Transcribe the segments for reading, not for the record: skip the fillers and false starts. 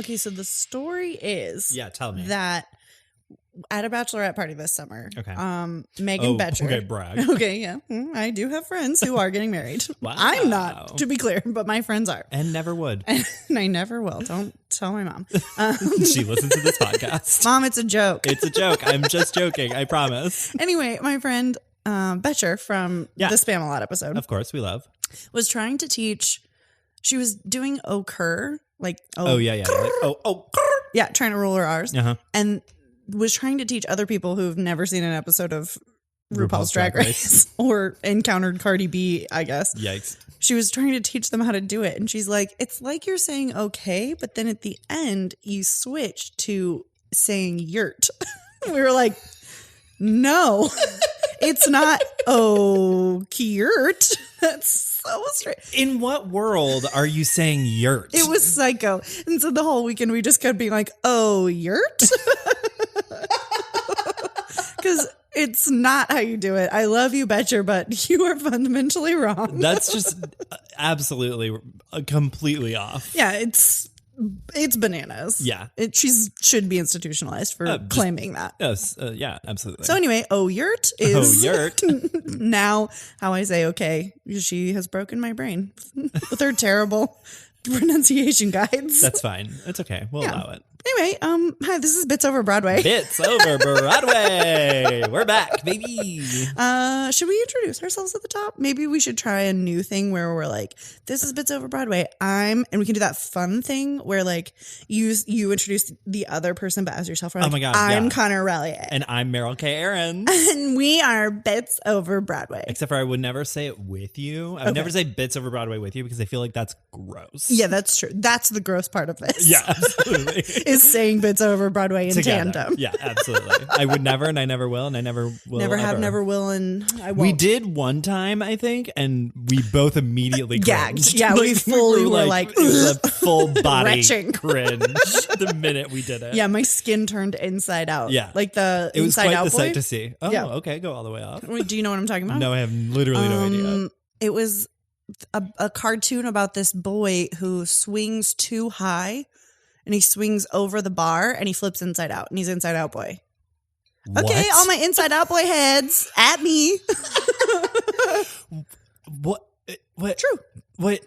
Okay, so the story is tell me that at a bachelorette party this summer, Okay. Megan Betcher. Okay, brag. Okay, yeah. I do have friends who are getting married. Wow. I'm not, to be clear, but my friends are. And never would. And I never will. Don't tell my mom. She listens to this podcast. Mom, it's a joke. It's a joke. I'm just joking. I promise. Anyway, my friend Betcher from the Spam a Lot episode. Of course, we love. Was trying to teach. She was doing occur, like yeah. Like, trying to roll her R's, Uh-huh. and was trying to teach other people who've never seen an episode of RuPaul's Drag Race or encountered Cardi B, I guess. Yikes. She was trying to teach them how to do it, and she's like, "It's like you're saying okay, but then at the end you switch to saying yurt." We were like, "No, it's not yurt." That's so strange. In what world are you saying yurt? It was psycho. And so the whole weekend we just kept being like, "Oh, yurt?" Because it's not how you do it. I love you, Betcher, but you are fundamentally wrong. That's just absolutely, completely off. Yeah, it's bananas. Yeah. She should be institutionalized for claiming that. Yes. Yeah, absolutely. So anyway, yurt is yurt. now how I say okay. She has broken my brain with her terrible pronunciation guides. That's fine. It's okay. We'll allow it. Anyway, hi, this is Bits Over Broadway. Bits Over Broadway. We're back, baby. Should we introduce ourselves at the top? Maybe we should try a new thing where we're like, this is Bits Over Broadway. And we can do that fun thing where like you introduce the other person, but as yourself. Like, oh my God. I'm Connor Relier. And I'm Meryl K. Aarons. And we are Bits Over Broadway. Except for I would never say it with you. I would never say Bits Over Broadway with you because I feel like that's gross. Yeah, that's true. That's the gross part of this. Yeah, absolutely. Is saying Bits Over Broadway in Together. tandem. Yeah, absolutely. I would never, and I never will, and I never will. Never have, ever. never will, and I won't. We did one time, I think, and we both immediately gagged. cringed. Yeah, we fully were like, it was a full body retching. cringe the minute we did it. Yeah, my skin turned inside out. Yeah, like the it was Inside quite Out the boy. sight to see. Oh, yeah. Okay, go all the way off. Do you know what I'm talking about? No, I have literally no idea. It was a cartoon about this boy who swings too high. And he swings over the bar and he flips inside out. And he's Inside Out Boy. What? Okay, all my Inside Out Boy heads at me. What? True. What?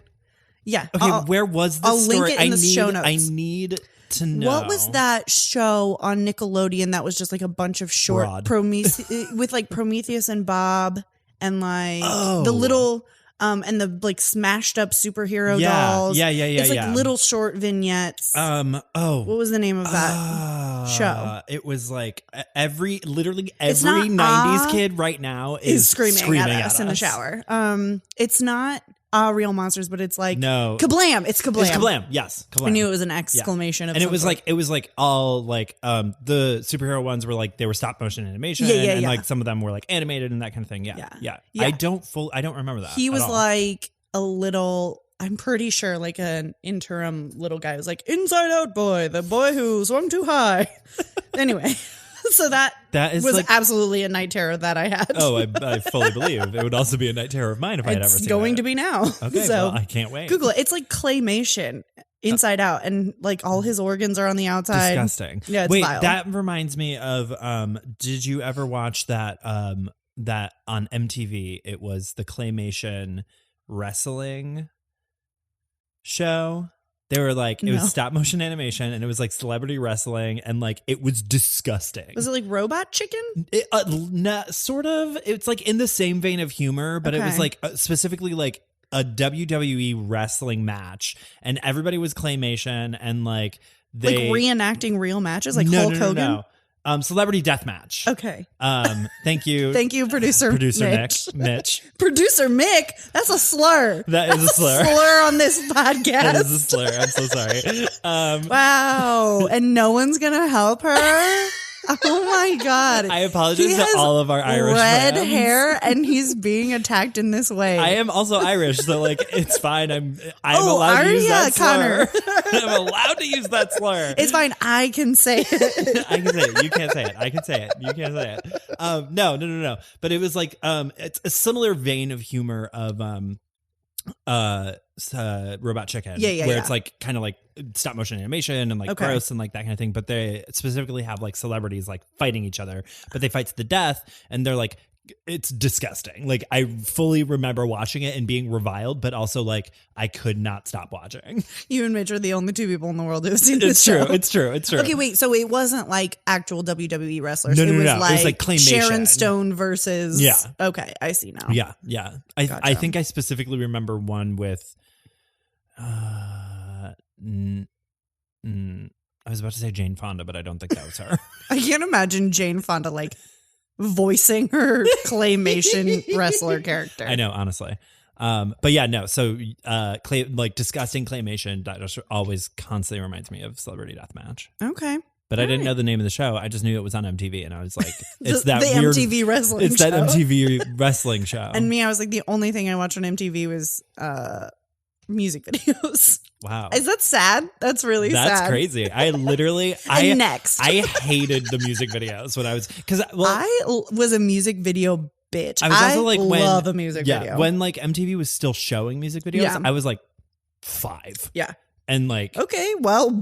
Yeah. Okay, where was this I'll story? link it in the show notes. I need to know. What was that show on Nickelodeon that was just like a bunch of short with like Prometheus and Bob and like the little... and the like smashed up superhero dolls. Yeah. It's like little short vignettes. What was the name of that show? It was like literally every 90s kid right now is screaming at us in the shower. It's not Real Monsters, but it's like no Kablam. It's Kablam. It's Kablam. Yes, Kablam. I knew it was an exclamation of. And it was like all like the superhero ones were like they were stop motion animation. And like some of them were like animated and that kind of thing. Yeah. I don't remember that. He was like a little. I'm pretty sure like an interim little guy was like Inside Out Boy, the boy who swung too high. Anyway. So that was like, absolutely a night terror that I had. Oh, I fully believe. It would also be a night terror of mine if I had ever seen it. It's going to be now. Okay, so well, I can't wait. Google it. It's like claymation inside out, and like all his organs are on the outside. Disgusting. Yeah, it's wait, vile. That reminds me of, did you ever watch that on MTV? It was the claymation wrestling show. They were like, it was stop motion animation and it was like celebrity wrestling and like, it was disgusting. Was it like Robot Chicken? Sort of. It's like in the same vein of humor, but it was like specifically like a WWE wrestling match and everybody was claymation and like like reenacting real matches like Hulk Hogan? No. Celebrity deathmatch. Okay. Thank you. Thank you, producer Mitch. Producer Mick. That's a slur. That is a slur. Slur on this podcast. That is a slur. I'm so sorry. Wow. And no one's gonna help her. Oh my God. I apologize to all of our Irish red fans. hair and he's being attacked in this way. I am also Irish, so like it's fine. I'm allowed to use that Connor. slur. I'm allowed to use that slur. It's fine. I can say it. I can say it. You can't say it. I can say it. You can't say it. No. But it was like it's a similar vein of humor of Robot Chicken. Where it's like kind of like stop motion animation and like gross and like that kind of thing. But they specifically have like celebrities like fighting each other, but they fight to the death, and they're like, it's disgusting. Like I fully remember watching it and being reviled, but also like I could not stop watching. You and Mitch are the only two people in the world who have seen this show. It's true. Okay, wait. So it wasn't like actual WWE wrestlers. No. It was like claymation. Sharon Stone versus. Yeah. Okay, I see now. Yeah. Gotcha. I think I specifically remember one with. I was about to say Jane Fonda, but I don't think that was her. I can't imagine Jane Fonda like voicing her claymation wrestler character. I know, honestly. But yeah, no. So, like disgusting claymation that just always constantly reminds me of Celebrity Deathmatch. Okay. But I didn't know the name of the show. I just knew it was on MTV, and I was like, "It's the weird MTV wrestling. It's show. that MTV wrestling show." And me, I was like, the only thing I watched on MTV was music videos. Wow, is that sad? That's really sad. That's crazy. I literally, next, I hated the music videos when I was I was a music video bitch. I was also like love a music video. When like MTV was still showing music videos, I was like 5. Yeah. And like, okay, well,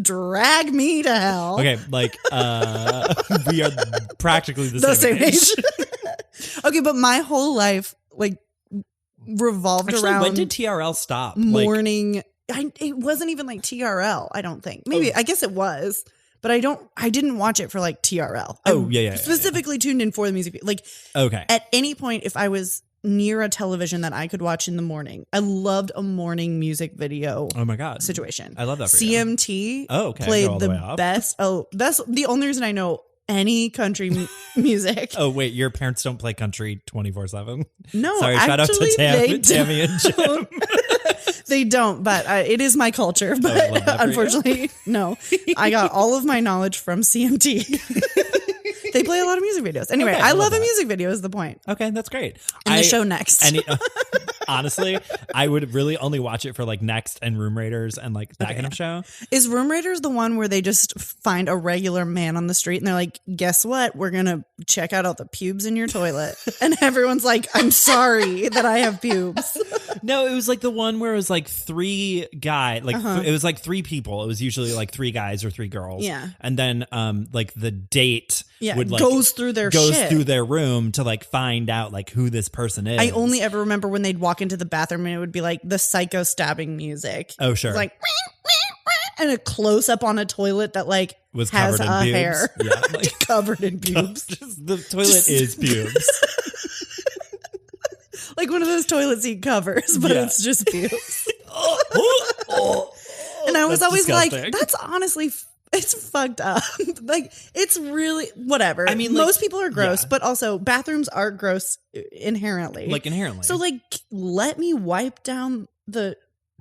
drag me to hell. Okay, like we are practically the same age. Okay, but my whole life like revolved around. When did TRL stop? Morning. It wasn't even like TRL. I don't think. Maybe I guess it was, but I didn't watch it for like TRL. Yeah. Specifically tuned in for the music. Like, okay. At any point, if I was near a television that I could watch in the morning, I loved a morning music video. Oh my god, situation. I love that. For CMT. You. Oh, okay. Played the best. Oh, that's the only reason I know any country music. Oh wait, your parents don't play country 24/7? No, sorry. Shout out to Tammy and Jim. They don't, but it is my culture. But unfortunately, no. I got all of my knowledge from CMT. They play a lot of music videos. Anyway, okay, I love a music video is the point. Okay, that's great. And the show Next. Honestly, I would really only watch it for like Next and Room Raiders and like that kind of show. Is Room Raiders the one where they just find a regular man on the street and they're like, guess what? We're going to check out all the pubes in your toilet. And everyone's like, I'm sorry that I have pubes. No, it was like the one where it was like 3 guys, like it was like 3 people. It was usually like 3 guys or 3 girls. Yeah. And then like the date would like goes through their room to like find out like who this person is. I only ever remember when they'd walk into the bathroom and it would be like the psycho stabbing music. Oh sure. Like and a close up on a toilet that like was has covered in pubes. Hair. Yeah, like, covered in pubes. The toilet is pubes. Like one of those toilet seat covers, but it's just pubes. And I was always disgusting. Like, that's honestly it's fucked up. Like it's really whatever. I mean, like, most people are gross, but also bathrooms are gross inherently. Like inherently. So like, let me wipe down the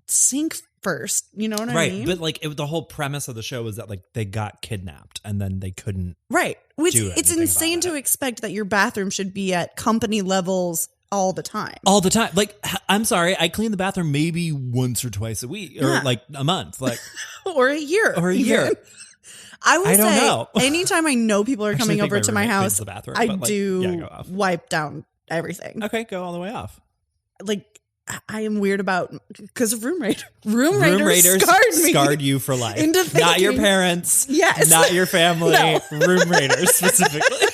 sink first. You know what I mean? Right. But like the whole premise of the show was that like they got kidnapped and then they couldn't. Right. Which it's insane to expect that your bathroom should be at company levels all the time. All the time. Like, I'm sorry, I clean the bathroom maybe once or twice a week or like a month, like or a year. Or a year. I will say, anytime I know people are coming over to my house, I do wipe down everything. Okay, go all the way off. Like, I am weird about because of Room Raiders. Room Raiders scarred you for life. Into thinking, not your parents. Yes. Not your family. No. Room Raiders specifically.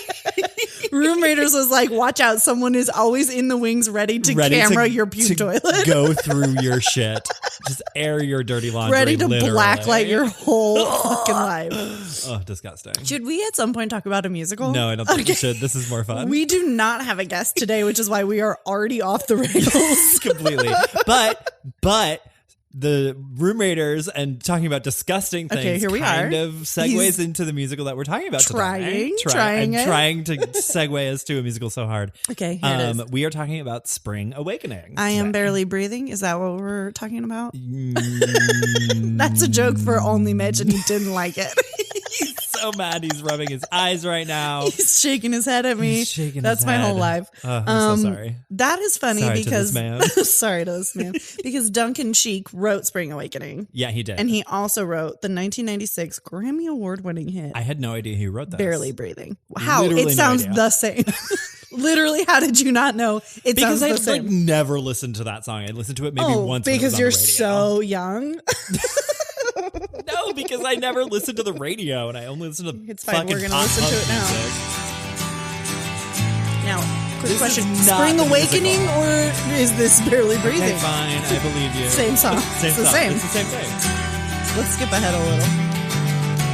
Room Raiders was like, watch out, someone is always in the wings ready to camera your pube toilet. Go through your shit. Just air your dirty laundry. Ready to blacklight your whole fucking life. Oh, disgusting. Should we at some point talk about a musical? No, I don't think we should. This is more fun. We do not have a guest today, which is why we are already off the rails. Completely. But the Room Raiders and talking about disgusting things kind of segues into the musical that we're talking about today. Trying to segue us to a musical so hard. Okay, here it is. We are talking about Spring Awakening. I Am Barely Breathing. Is that what we're talking about? That's a joke for only Mitch and he didn't like it. He's so mad. He's rubbing his eyes right now. He's shaking his head at me. That's my whole life. I'm so sorry. That is funny because sorry to this man. Because Duncan Sheik wrote Spring Awakening. Yeah, he did. And he also wrote the 1996 Grammy Award winning hit. I had no idea he wrote that. Barely Breathing. How? Literally it sounds the same. Literally, how did you not know? It because sounds the I've same. like never listened to that song. I listened to it maybe once. Because you're so young. No, because I never listened to the radio, and I only listen to it's fine. fucking We're gonna listen to it now. Music. Now, quick question: Spring Awakening, or is this Barely Breathing? Okay, fine, I believe you. Same song. It's the same. It's the same thing. Let's skip ahead a little.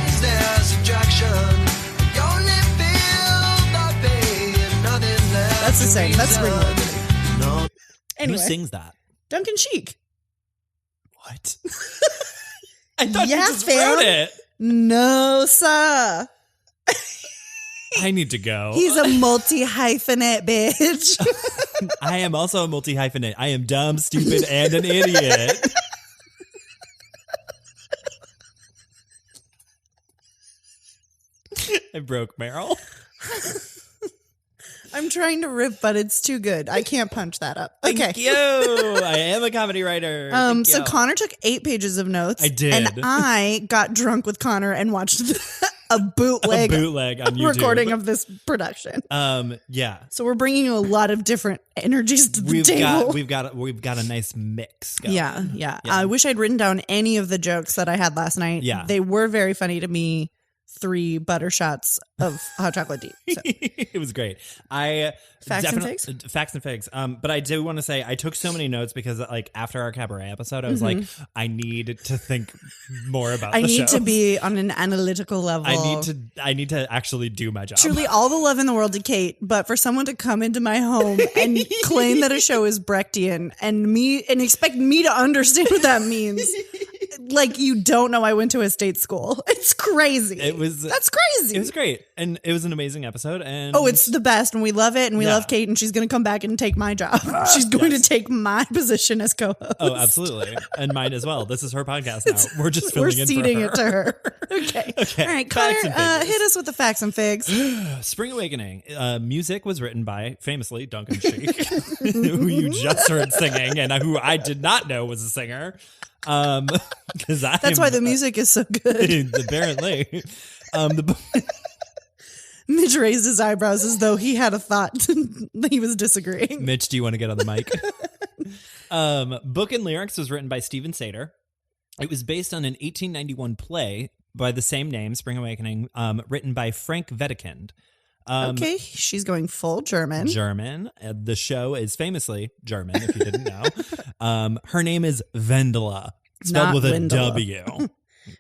Is there subtraction? You only feel the pain, nothing left. That's the same. That's Spring Awakening. No. Anyway, Who sings that? Duncan Sheik. What? I thought you just fam. wrote it. No, sir. I need to go. He's a multi-hyphenate bitch. I am also a multi-hyphenate. I am dumb, stupid, and an idiot. I broke Meryl. I'm trying to rip, but it's too good. I can't punch that up. Okay. Thank you. I am a comedy writer. So Connor took 8 pages of notes. I did. And I got drunk with Connor and watched a bootleg on YouTube. Recording of this production. Yeah. So we're bringing you a lot of different energies to the table. We've got a nice mix going. Yeah. I wish I'd written down any of the jokes that I had last night. Yeah. They were very funny to me. 3 butter shots of hot chocolate deep. So. It was great. Facts and figs. But I do want to say I took so many notes because like after our cabaret episode, I was like, I need to think more about the show. I need to be on an analytical level. I need to actually do my job. Truly all the love in the world to Kate, but for someone to come into my home and claim that a show is Brechtian and expect me to understand what that means. Like you don't know I went to a state school. It's crazy. That's crazy. It was great. And it was an amazing episode. And it's the best. And we love it. And we love Kate. And she's going to come back and take my job. She's going to take my position as co-host. Oh, absolutely. And mine as well. This is her podcast now. We're just filling in for her. We're ceding it to her. Okay. All right, Connor, hit us with the facts and figs. Spring Awakening. Music was written by, famously, Duncan Sheik, who you just heard singing and who I did not know was a singer. That's why the music is so good. Apparently. Mitch raised his eyebrows as though he had a thought. He was disagreeing. Mitch, do you want to get on the mic? Book and lyrics was written by Stephen Sater. It was based on an 1891 play by the same name, Spring Awakening, written by Frank Wedekind. Okay, she's going full German. The show is famously German, if you didn't know. Her name is Vendela, spelled Not with a Wendela. W.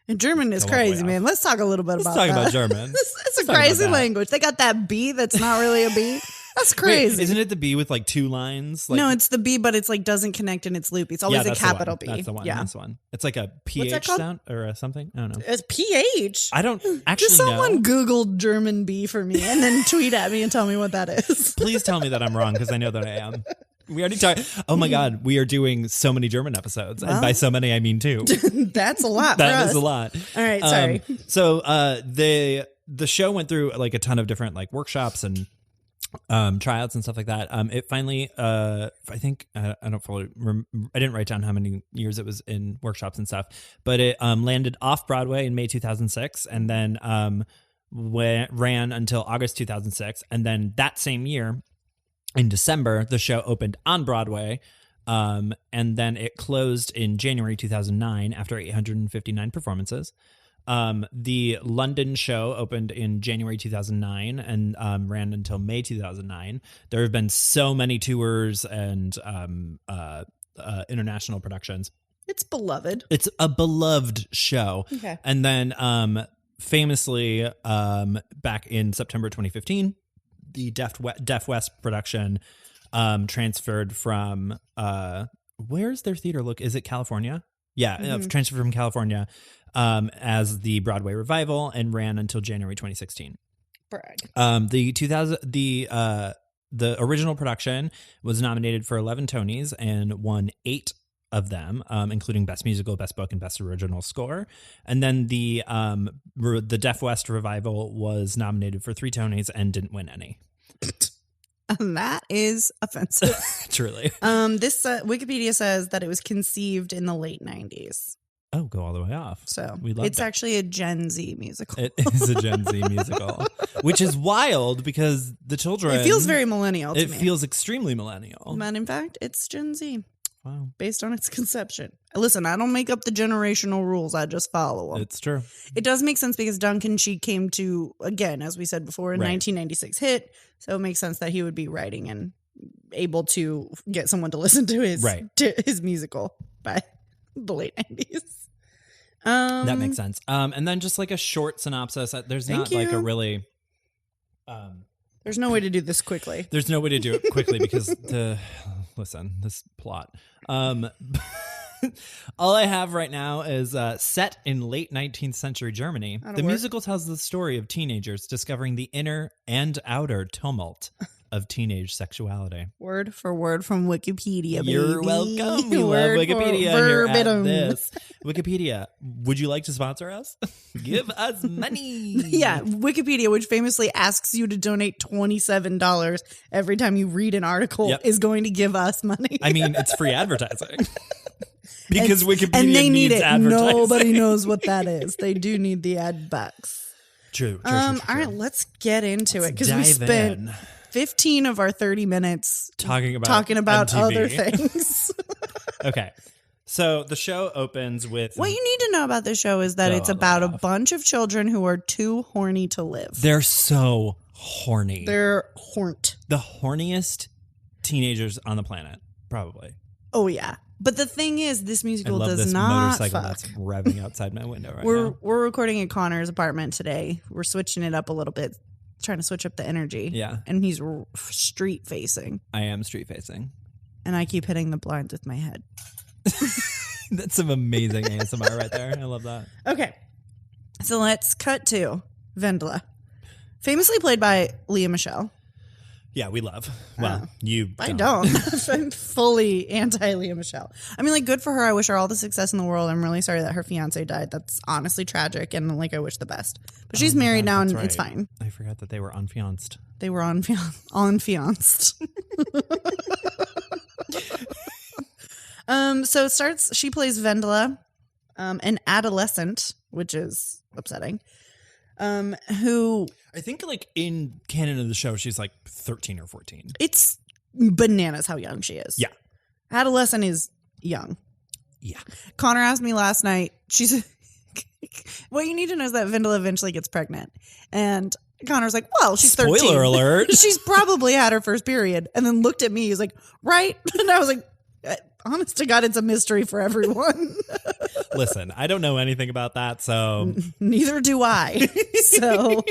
And German is crazy, man. Let's talk a little bit about that. Let's talk about German. It's a crazy language. They got that B that's not really a B. That's crazy. Wait, isn't it the B with like 2 lines? No, it's the B, but it's like doesn't connect in its loop. It's always a capital B. That's the one. Yeah. That's the one. It's like a PH sound or something. I don't know. It's PH. I don't actually Just someone Google German B for me and then tweet at me and tell me what that is. Please tell me that I'm wrong because I know that I am. We already talked. Oh my God, we are doing so many German episodes, and by so many I mean 2. That's a lot. That is a lot. All right, sorry. So the show went through like a ton of different like workshops and tryouts and stuff like that. It finally, I think I don't fully. I didn't write down how many years it was in workshops and stuff, but it landed off Broadway in May 2006, and then ran until August 2006, and then that same year. In December, the show opened on Broadway, and then it closed in January 2009 after 859 performances. The London show opened in January 2009 and ran until May 2009. There have been so many tours and international productions. It's beloved. It's a beloved show. Okay. And then famously, back in September 2015, the Deaf West production transferred from where's their theater look? Is it California? Yeah, transferred from California as the Broadway revival and ran until January 2016. Brag. The original production was nominated for 11 Tonys and won 8 of them, including Best Musical, Best Book, and Best Original Score. And then the Deaf West revival was nominated for 3 Tonys and didn't win any. And that is offensive. Truly. This Wikipedia says that it was conceived in the late 90s. Oh, Go All the Way Off. So it's actually a Gen Z musical. It is a Gen Z musical, which is wild because the children. It feels very millennial to me. It feels extremely millennial. But in fact, it's Gen Z. Wow. Based on its conception. Listen, I don't make up the generational rules. I just follow them. It's true. It does make sense because Duncan Sheik came to, again, as we said before, in 1996 hit. So it makes sense that he would be writing and able to get someone to listen to his musical by the late 90s. That makes sense. And then just like a short synopsis. There's not like a really... There's no way to do this quickly. There's no way to do it quickly because this plot. All I have right now is set in late 19th century Germany. The musical tells the story of teenagers discovering the inner and outer tumult of teenage sexuality. Word for word from Wikipedia, baby. You're welcome. We love Wikipedia here at this. Wikipedia, would you like to sponsor us? Give us money. Yeah, Wikipedia, which famously asks you to donate $27 every time you read an article, is going to give us money. I mean, it's free advertising. Because Wikipedia needs advertising. Nobody knows what that is. They do need the ad bucks. True. All right, let's get into it because we spent 15 of our 30 minutes talking about other things. Okay. So the show opens with... What you need to know about this show is that it's about a bunch of children who are too horny to live. They're so horny. They're horned. The horniest teenagers on the planet, probably. Oh, yeah. But the thing is, this musical does this not motorcycle fuck. That's revving outside my window right now. We're recording at Connor's apartment today. We're switching it up a little bit, trying to switch up the energy. Yeah. And he's street facing. I am street facing. And I keep hitting the blinds with my head. That's some amazing ASMR right there. I love that. Okay. So let's cut to Vendela. Famously played by Leah Michele. Yeah, we love. Well, you I don't. I'm fully anti-Leah Michele. I mean, like, good for her. I wish her all the success in the world. I'm really sorry that her fiance died. That's honestly tragic, and, like, I wish the best. But she's married now, and it's fine. I forgot that they were unfianced. They were unfianced. So it starts, she plays Vendela, an adolescent, which is upsetting, who... I think, like, in canon of the show, she's, like, 13 or 14. It's bananas how young she is. Yeah. Adolescent is young. Yeah. Connor asked me last night, what you need to know is that Vendela eventually gets pregnant. And Connor's like, well, she's 13. Spoiler alert. She's probably had her first period. And then looked at me. He's like, right? And I was like, honest to God, it's a mystery for everyone. Listen, I don't know anything about that, so... Neither do I. So,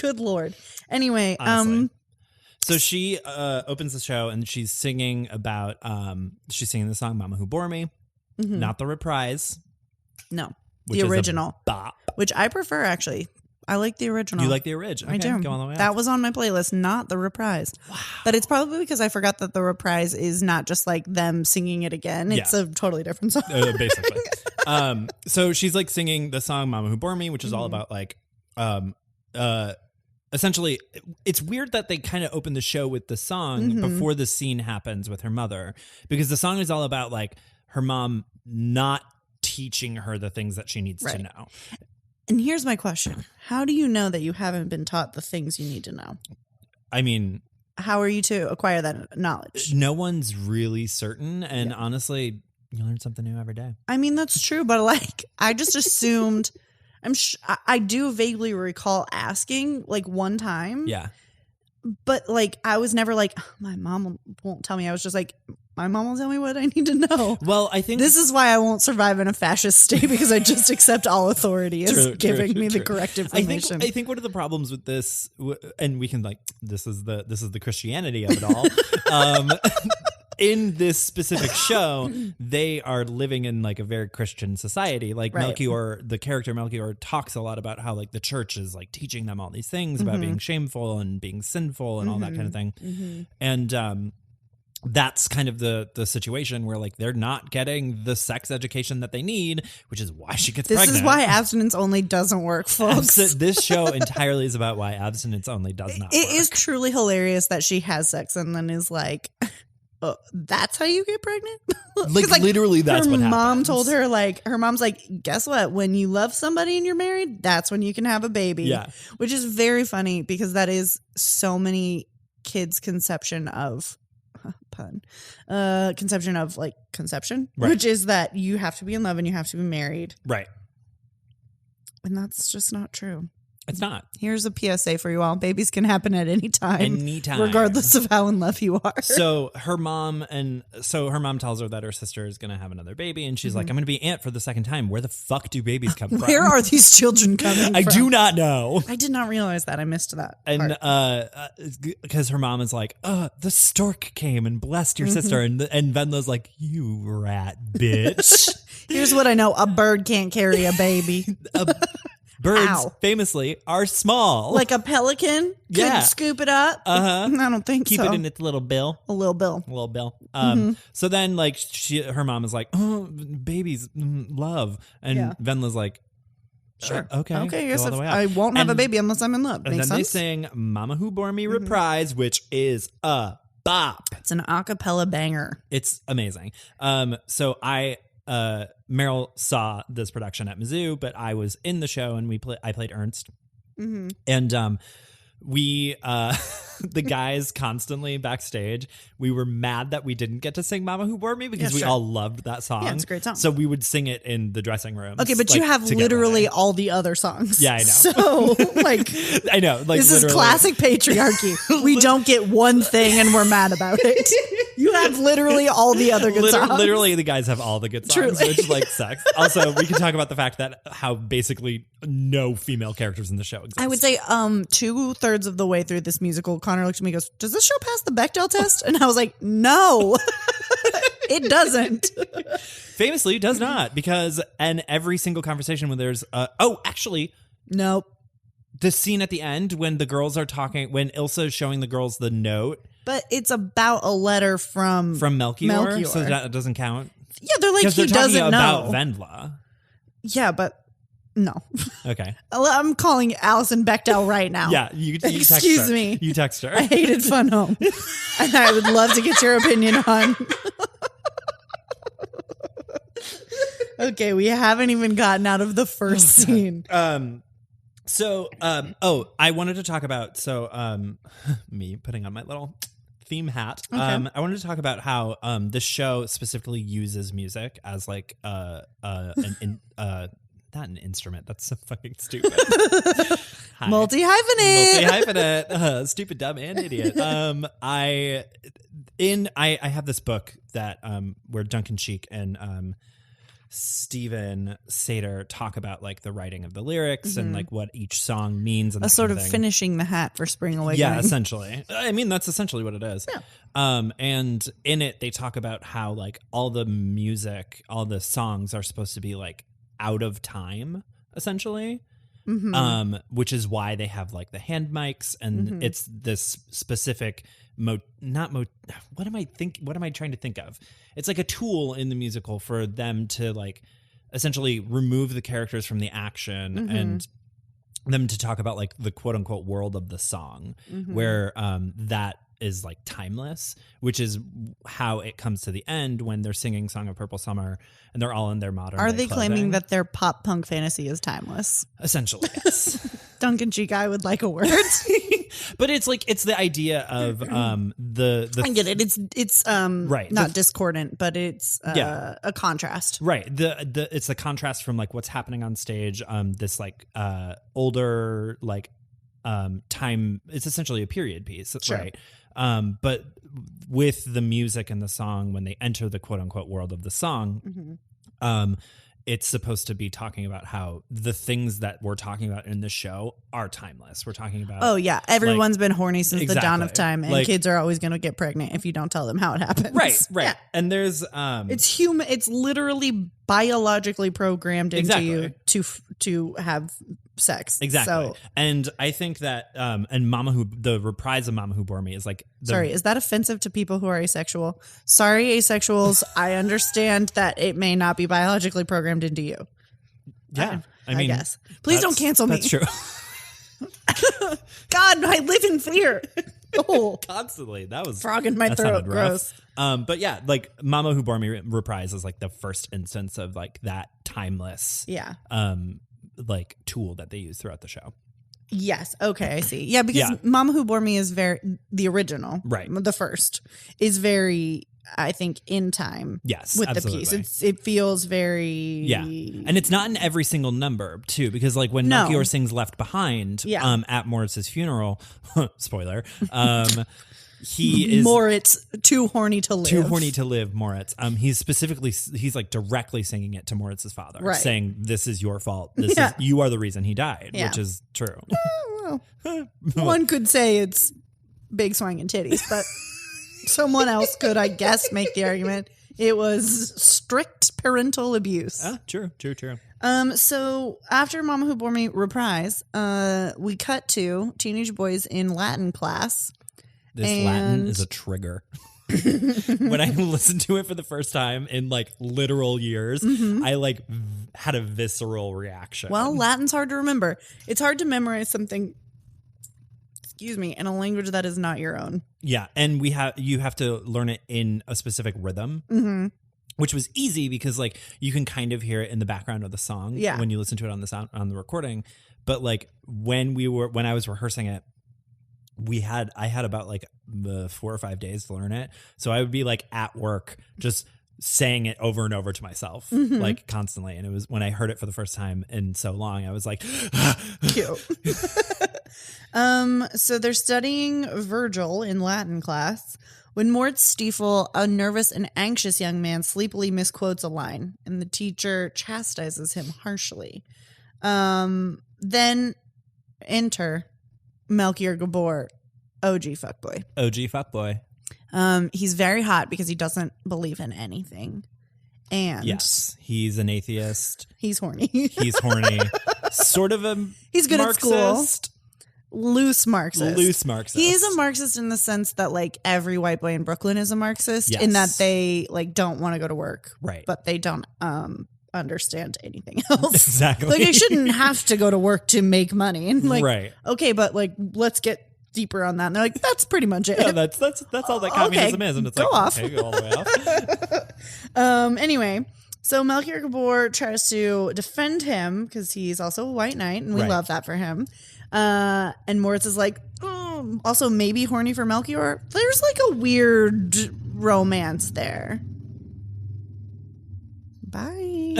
good Lord. Anyway, So she opens the show and she's singing about... she's singing the song Mama Who Bore Me. Mm-hmm. Not the reprise. No, the original. Bop. Which I prefer, actually. I like the original. You like the original? Okay, I do. Go all the way that was on my playlist, not the reprise. Wow. But it's probably because I forgot that the reprise is not just like them singing it again. It's a totally different song. Basically. So she's like singing the song Mama Who Bore Me, which is all about like, essentially, it's weird that they kind of open the show with the song before the scene happens with her mother, because the song is all about like her mom not teaching her the things that she needs to know. And here's my question. How do you know that you haven't been taught the things you need to know? I mean... How are you to acquire that knowledge? No one's really certain. And honestly, you learn something new every day. I mean, that's true. But like, I just assumed... I do vaguely recall asking like one time. Yeah. But like, I was never like, my mom won't tell me. I was just like... My mom will tell me what I need to know. Well, I think... This is why I won't survive in a fascist state, because I just accept all authority as giving me the correct information. I think one of the problems with this, and we can like, this is the Christianity of it all. In this specific show, they are living in like a very Christian society. Like Melchior, the character Melchior talks a lot about how like the church is like teaching them all these things about being shameful and being sinful and all that kind of thing. And, that's kind of the situation where like they're not getting the sex education that they need, which is why she gets pregnant. This is why abstinence only doesn't work, folks. This show entirely is about why abstinence only does not work. It is truly hilarious that she has sex and then is like, that's how you get pregnant? like literally that's what happens. Her mom told her, like, her mom's like, guess what? When you love somebody and you're married, that's when you can have a baby. Yeah. Which is very funny because that is so many kids' conception of conception, right. which is that you have to be in love and you have to be married. Right. And that's just not true. It's not. Here's a PSA for you all. Babies can happen at any time. Anytime. Regardless of how in love you are. So her mom tells her that her sister is going to have another baby. And she's like, I'm going to be aunt for the second time. Where the fuck do babies come from? Where are these children coming from? I do not know. I did not realize that. I missed that. And because her mom is like, the stork came and blessed your sister. And Venla's like, you rat bitch. Here's what I know. A bird can't carry a baby. Birds famously are small. Like a pelican could scoop it up. I don't think Keep so. it in its little bill. A little bill. A little bill. So then like her mom is like, oh, babies love. And Venla's like, sure. Okay. Yes, I won't have a baby unless I'm in love. And Makes then sense. they sing Mama Who Bore Me Reprise, which is a bop. It's an a cappella banger. It's amazing. So Meryl saw this production at Mizzou, but I was in the show and I played Ernst. And we the guys constantly backstage, we were mad that we didn't get to sing Mama Who Bore Me because we all loved that song. Yeah, it's a great song. So we would sing it in the dressing room. Okay, but you have literally all the other songs. Yeah, I know. So like I know. Like this is classic patriarchy. We don't get one thing and we're mad about it. You have literally all the other good songs. Literally, the guys have all the good songs, Truly. which like sucks. Also, we can talk about the fact that how basically no female characters in the show exist. I would say 2/3 of the way through this musical, Connor looked at me and goes, does this show pass the Bechdel test? And I was like, no, it doesn't. Famously, it does not, because in every single conversation when there's actually nope. The scene at the end when the girls are talking, when Ilsa is showing the girls the note. But it's about a letter from Melchior, so that doesn't count. Yeah, they're like, he doesn't know about Vendla. Yeah, but no. Okay. I'm calling Alison Bechdel right now. Yeah, you text her. Excuse me. You text her. I hated Fun Home, and I would love to get your opinion on. Okay, we haven't even gotten out of the first scene. So, I wanted to talk about, me putting on my little theme hat. Okay. I wanted to talk about how, the show specifically uses music as like, not an instrument. That's so fucking stupid. Multi-hyphenate. Stupid, dumb, and idiot. I have this book that, where Duncan, Sheik, and, Steven Sater talk about like the writing of the lyrics and like what each song means and a sort of finishing the hat for Spring Awakening. Yeah, essentially. I mean, that's essentially what it is. Yeah. And in it, they talk about how like all the music, all the songs are supposed to be like out of time, essentially. Which is why they have like the hand mics and it's this specific what am I trying to think of? It's like a tool in the musical for them to like essentially remove the characters from the action and them to talk about like the quote unquote world of the song where that is like timeless, which is how it comes to the end when they're singing Song of Purple Summer and they're all in their modern Are they clothing. claiming that their pop punk fantasy is timeless? Essentially, yes. Duncan Sheik, I would like a word. But it's like it's the idea of the I get it. It's right. Not discordant, but it's a contrast. Right. It's the contrast from like what's happening on stage. This like older like time. It's essentially a period piece, sure. Right? But with the music and the song, when they enter the quote unquote world of the song, it's supposed to be talking about how the things that we're talking about in the show are timeless. We're talking about everyone's been horny since the dawn of time, and like, kids are alwahave going to get pregnant if you don't tell them how it happens. Right. Yeah. And there's it's human. It's literally biologically programmed into you to have sex. Exactly. So, and I think that and the reprise of Mama Who Bore Me is like sorry, is that offensive to people who are asexual? Sorry, asexuals. I understand that it may not be biologically programmed into you. Yeah. I mean, guess. Please don't cancel me. That's true. God, I live in fear. Oh, constantly. That was frog in my throat. Gross. But yeah, like Mama Who Bore Me Reprise is like the first instance of like that timeless, like tool that they use throughout the show. Yes. Okay, I see. Yeah, because Mama Who Bore Me is the original, right? The first is very, I think, in time. Yes, with absolutely. the piece, it feels very and it's not in every single number too, because like when Melchior sings Left Behind, at Moritz's funeral, spoiler, he is Moritz too horny to live. Moritz. He's like directly singing it to Moritz's father, right. saying, "This is your fault. You are the reason he died," which is true. Well, one could say it's big swinging titties, but someone else could, I guess, make the argument it was strict parental abuse. True. So after Mama Who Bore Me Reprise, we cut to teenage boys in Latin class. This Latin is a trigger. When I listened to it for the first time in like literal years, I like had a visceral reaction. Well, Latin's hard to remember. It's hard to memorize something, in a language that is not your own. Yeah, and you have to learn it in a specific rhythm, which was easy because like you can kind of hear it in the background of the song when you listen to it on the recording. But like when I was rehearsing it, I had about like 4 or 5 days to learn it. So I would be like at work just saying it over and over to myself, like constantly. And it was when I heard it for the first time in so long, I was like, cute. So they're studying Virgil in Latin class when Moritz Stiefel, a nervous and anxious young man, sleepily misquotes a line, and the teacher chastises him harshly. Then enter Melchior Gabor, OG fuckboy. He's very hot because he doesn't believe in anything. And yes, he's an atheist. He's horny. Sort of a he's good Marxist. At school. Loose Marxist. He's a Marxist in the sense that like every white boy in Brooklyn is a Marxist in that they like don't want to go to work. Right. But they don't understand anything else. Exactly. Like I shouldn't have to go to work to make money. And like, right. Okay, but like let's get deeper on that. And they're like, that's pretty much it. Yeah, that's all that communism is. And it's go like, off. Okay, go all the way off. Anyway, so Melchior Gabor tries to defend him because he's also a white knight, and we love that for him. And Moritz is like, also maybe horny for Melchior. There's like a weird romance there. Bye.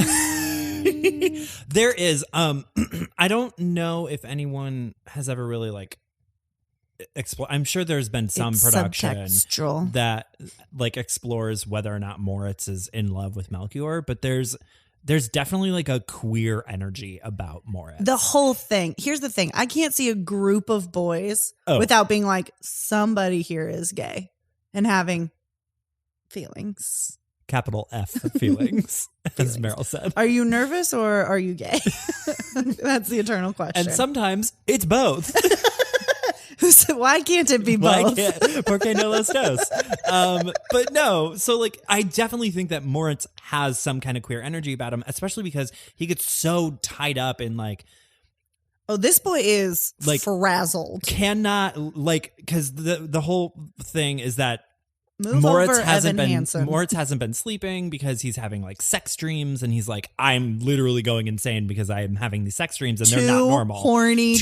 There is. I don't know if anyone has ever really like I'm sure there's been some production that like explores whether or not Moritz is in love with Melchior, but there's definitely like a queer energy about Moritz. The whole thing. Here's the thing. I can't see a group of boys without being like, somebody here is gay and having feelings. Capital F feelings, as Meryl said. Are you nervous or are you gay? That's the eternal question. And sometimes it's both. Why can't it be both? Porque no los dos. But no, so like I definitely think that Moritz has some kind of queer energy about him, especially because he gets so tied up in like, oh, this boy is like frazzled. Cannot like, because the whole thing is that Moritz hasn't been sleeping because he's having like sex dreams, and he's like, I'm literally going insane because I am having these sex dreams and they're not normal. Too horny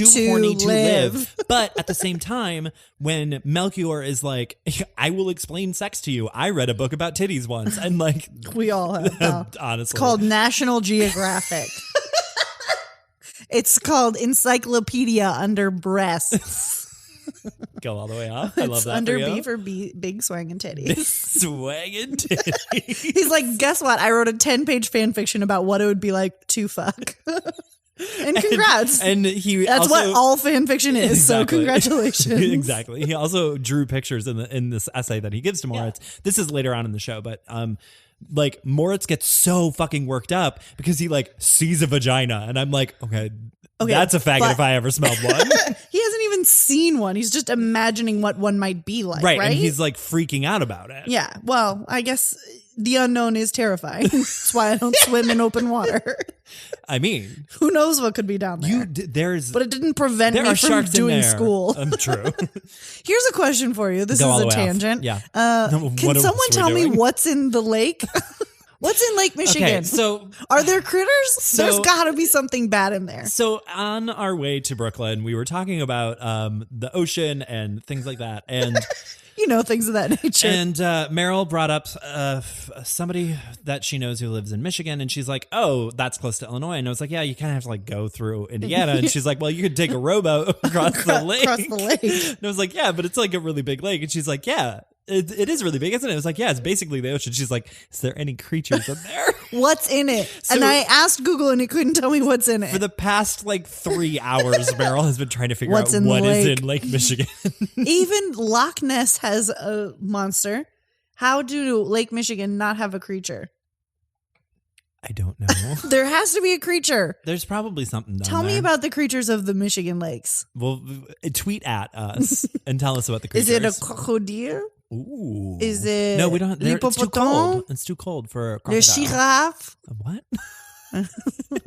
to live. But at the same time, when Melchior is like, I will explain sex to you. I read a book about titties once, and like we all have. Honestly, it's called National Geographic. It's called Encyclopedia Under Breasts. Go all the way off. I love that. Under B for big swangin' titties. Swangin' titties. He's like, guess what? I wrote a 10-page fan fiction about what it would be like to fuck. And congrats. And that's what all fan fiction is. Exactly. So congratulations. Exactly. He also drew pictures in this essay that he gives to Moritz. Yeah. This is later on in the show, but like Moritz gets so fucking worked up because he like sees a vagina, and I'm like, okay, that's a faggot if I ever smelled one. He hasn't even seen one. He's just imagining what one might be like. Right. And he's like freaking out about it. Yeah. Well, I guess the unknown is terrifying. That's why I don't swim in open water. I mean, who knows what could be down there? But it didn't prevent me from doing school. True. Here's a question for you. This is a tangent. Yeah. Can someone tell me what's in the lake? What's in Lake Michigan? Okay, so are there critters? There's got to be something bad in there. So on our way to Brooklyn, we were talking about the ocean and things like that, and things of that nature. And Meryl brought up somebody that she knows who lives in Michigan, and she's like, "Oh, that's close to Illinois." And I was like, "Yeah, you kind of have to like go through Indiana." And she's like, "Well, you could take a rowboat across the lake." Across the lake. And I was like, "Yeah, but it's like a really big lake." And she's like, "Yeah." It is really big, isn't it? I was like, yeah, it's basically the ocean. She's like, is there any creatures in there? What's in it? And I asked Google and it couldn't tell me what's in it. For the past 3 hours, Meryl has been trying to figure out what is in Lake Michigan. Even Loch Ness has a monster. How do Lake Michigan not have a creature? I don't know. There has to be a creature. There's probably something down Tell me about the creatures of the Michigan lakes. Well, tweet at us and tell us about the creatures. Is it a crocodile? Ooh. Is it No, we don't. It's too cold. It's too cold for a crocodile. The giraffe? What?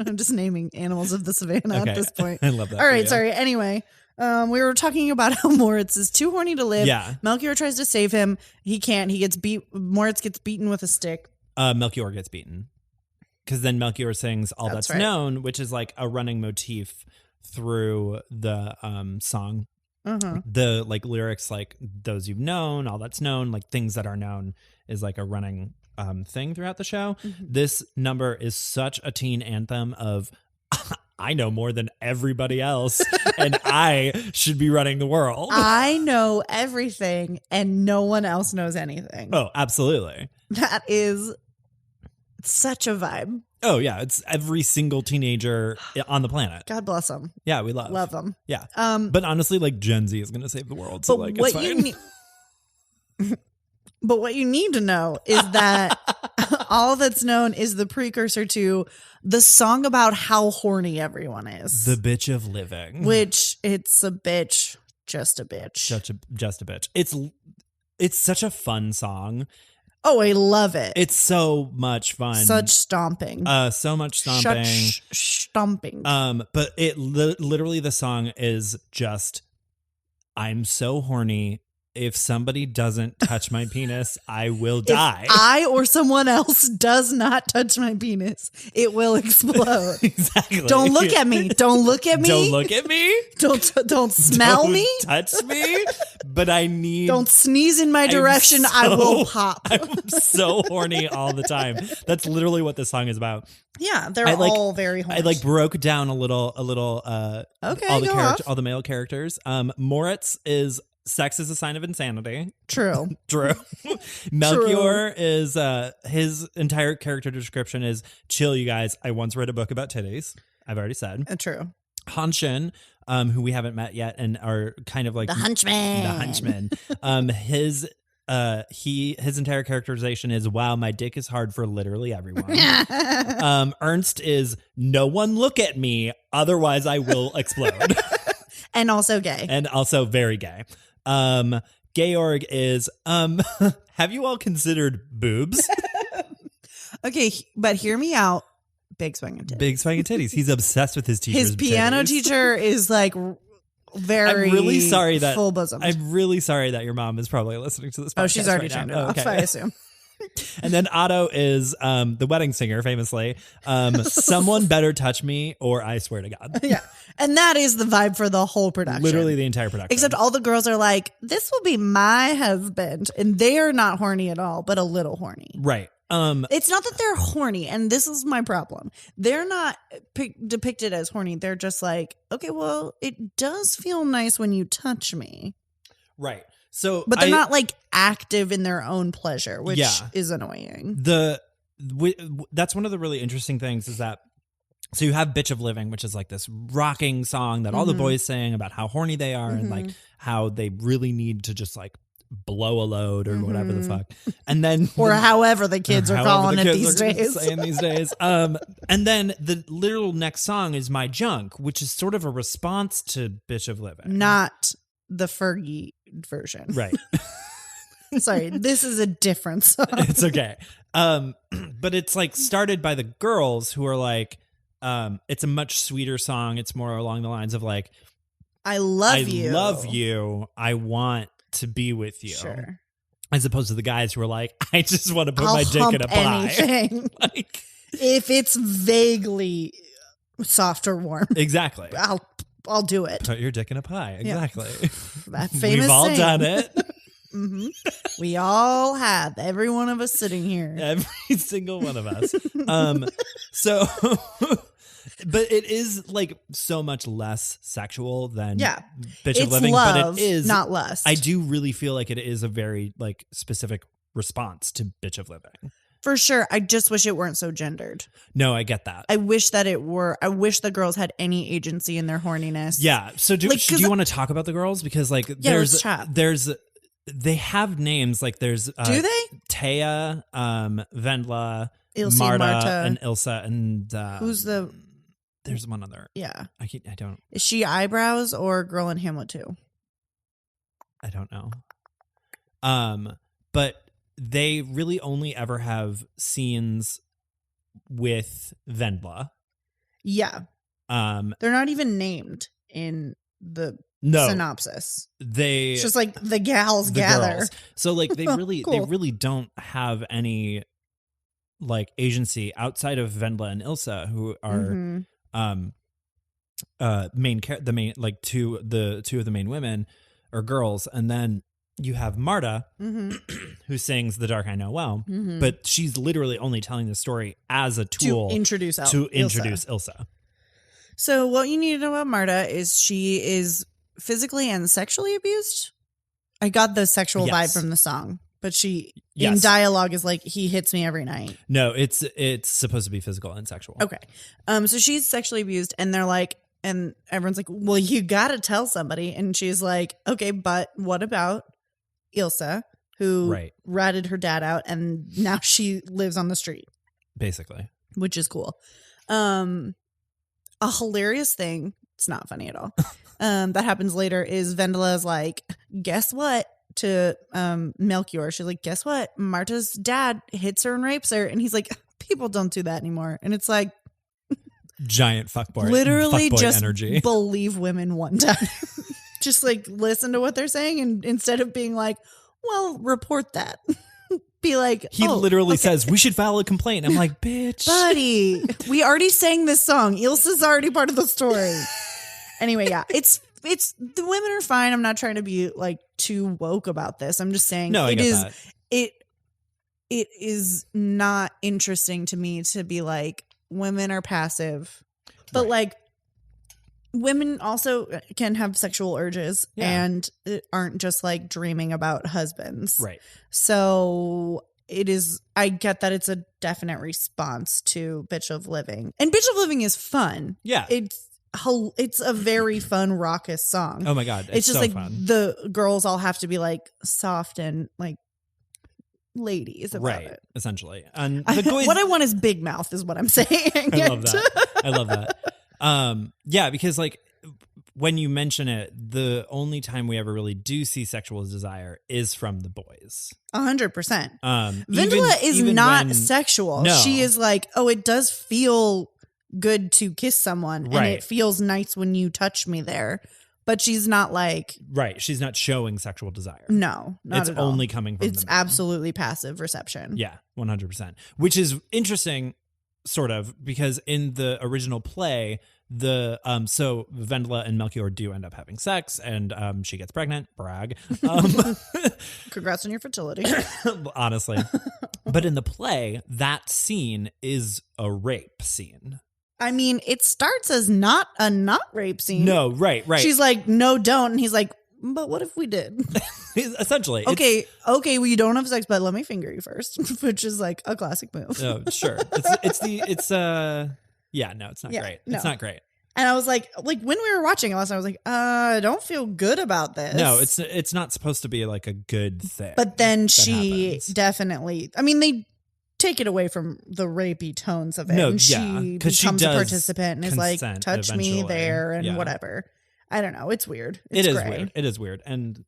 I'm just naming animals of the savannah at this point. I love that. All right, sorry. Anyway, we were talking about how Moritz is too horny to live. Yeah. Melchior tries to save him. He can't. He gets beat. Moritz gets beaten with a stick. Melchior gets beaten. Because then Melchior sings All That's right. Known, which is like a running motif through the song. The lyrics, like those you've known, all that's known, like things that are known is like a running thing throughout the show. This number is such a teen anthem of I know more than everybody else and I should be running the world. I know everything and no one else knows anything. Oh, absolutely. That is such a vibe. Oh, yeah. It's every single teenager on the planet. God bless them. Yeah, we love them. Yeah. But honestly, Gen Z is going to save the world. So, it's fine. But what you need to know is that All That's Known is the precursor to the song about how horny everyone is. The bitch of living. Which it's a bitch, just a bitch. Just a bitch. It's such a fun song. Oh, I love it. It's so much fun. Such stomping. So much stomping. Stomping. But it literally the song is just, I'm so horny. If somebody doesn't touch my penis, I will die. If I or someone else does not touch my penis, it will explode. Exactly. Don't look at me. Don't look at me. Don't look at me. Don't smell Don't me. Touch me. But I need. Don't sneeze in my direction. I will pop. I'm so horny all the time. That's literally what this song is about. Yeah, they're all very horny. I broke down a little. Okay, all the male characters. Moritz is. Sex is a sign of insanity. True. Melchior is his entire character description is chill, you guys. I once read a book about titties. I've already said. True. Hanshin, who we haven't met yet and are kind of like the henchman. His entire characterization is wow, my dick is hard for literally everyone. Ernst is no one look at me, otherwise I will explode. And also gay. And also very gay. Georg is, have you all considered boobs? Okay, but hear me out. Big swinging titties. Big swinging titties. He's obsessed with his teacher's His piano teacher is very I'm really sorry that full bosom. I'm really sorry that your mom is probably listening to this podcast. Oh, she's already turned it off, I assume. And then Otto is the wedding singer, famously. Someone better touch me or I swear to God. Yeah. And that is the vibe for the whole production. Literally the entire production. Except all the girls are like, this will be my husband. And they are not horny at all, but a little horny. Right. It's not that they're horny, and this is my problem. They're not depicted as horny. They're just like, okay, well, it does feel nice when you touch me. Right. So, but they're not active in their own pleasure, which is annoying. That's one of the really interesting things is that, so you have Bitch of Living, which is like this rocking song that all the boys sing about how horny they are and how they really need to just blow a load or whatever the fuck. And then or however the kids are calling it these days. Saying these days. And then the literal next song is My Junk, which is sort of a response to Bitch of Living. Not the Fergie version. Right. Sorry, this is a different song. It's okay. But it's like started by the girls who are like, it's a much sweeter song. It's more along the lines of like, I love you. I want to be with you. Sure. As opposed to the guys who are like, I just want to put my dick in a pie. Anything. Like, if it's vaguely soft or warm. Exactly. I'll do it. Put your dick in a pie. Exactly. Yeah. That famous We've all saying. done it. Mm-hmm. We all have. Every one of us sitting here. Every single one of us. So, but it is like so much less sexual than Bitch of Living. Love, but it is not less. I do really feel like it is a very like specific response to Bitch of Living. For sure. I just wish it weren't so gendered. No, I get that. I wish that it were. I wish the girls had any agency in their horniness. Yeah. So do you want to talk about the girls? Because like there's they have names, like there's do they? Taya, Vendla, Ilse, Marta, and Ilsa, and who's the? There's one other. Yeah, I don't. Is she Eyebrows or Girl in Hamlet too? I don't know. But they really only ever have scenes with Vendla. Yeah. They're not even named in the synopsis. It's just like the gals gather. Girls. So like they really cool. they really don't have any like agency outside of Vendla and Ilsa, who are two of the main women or girls, and then you have Marta, who sings "The Dark I Know Well," but she's literally only telling the story as a tool to introduce Ilsa. So what you need to know about Marta is she is physically and sexually abused. I got the sexual vibe from the song, but she in dialogue is like, he hits me every night. No, it's supposed to be physical and sexual. Okay. So she's sexually abused, and they're like, and everyone's like, well, you got to tell somebody. And she's like, okay, but what about Ilsa, who ratted her dad out, and now she lives on the street, basically, which is cool. A hilarious thing, it's not funny at all, that happens later is Vendela's like, guess what, to Melchior. She's like, guess what, Marta's dad hits her and rapes her. And he's like, people don't do that anymore. And it's like, giant fuckboy, literally fuckboy just energy. Believe women one time. Just like listen to what they're saying, and instead of being like, well, report that, be like, he literally says we should file a complaint. I'm like, bitch, buddy, we already sang this song. Ilsa's already part of the story. Anyway, yeah, it's the women are fine. I'm not trying to be like too woke about this. I'm just saying it is not interesting to me to be like, women are passive, but like, women also can have sexual urges and aren't just like dreaming about husbands. Right. So I get that it's a definite response to Bitch of Living. And Bitch of Living is fun. Yeah. It's a very fun, raucous song. Oh my God. It's just so like fun. The girls all have to be like soft and like ladies about it. Essentially. And what I want is big mouth is what I'm saying. I love that. I love that. Yeah, because like when you mention it, the only time we ever really do see sexual desire is from the boys. 100%. Vendela is not sexual. No. She is like, oh, it does feel good to kiss someone, and it feels nice when you touch me there. But she's not like... Right. She's not showing sexual desire. No, not at all. It's only coming from It's absolutely passive reception. Yeah, 100%. Which is interesting, sort of, because in the original play, so Vendela and Melchior do end up having sex, and she gets pregnant. Brag. Congrats on your fertility. Honestly. But in the play, that scene is a rape scene. I mean, it starts as not a rape scene. No, right. She's like, no, don't. And he's like, but what if we did? Essentially. Okay, well, you don't have sex, but let me finger you first, which is like a classic move. Oh, sure. It's not great. No. It's not great. And I was like when we were watching it last night, I was like, I don't feel good about this. No, it's not supposed to be like a good thing. But then she definitely, I mean, they take it away from the rapey tones of it. No, and she becomes a participant and is like, touch me there and whatever. I don't know. It's weird. It's weird. It is weird. And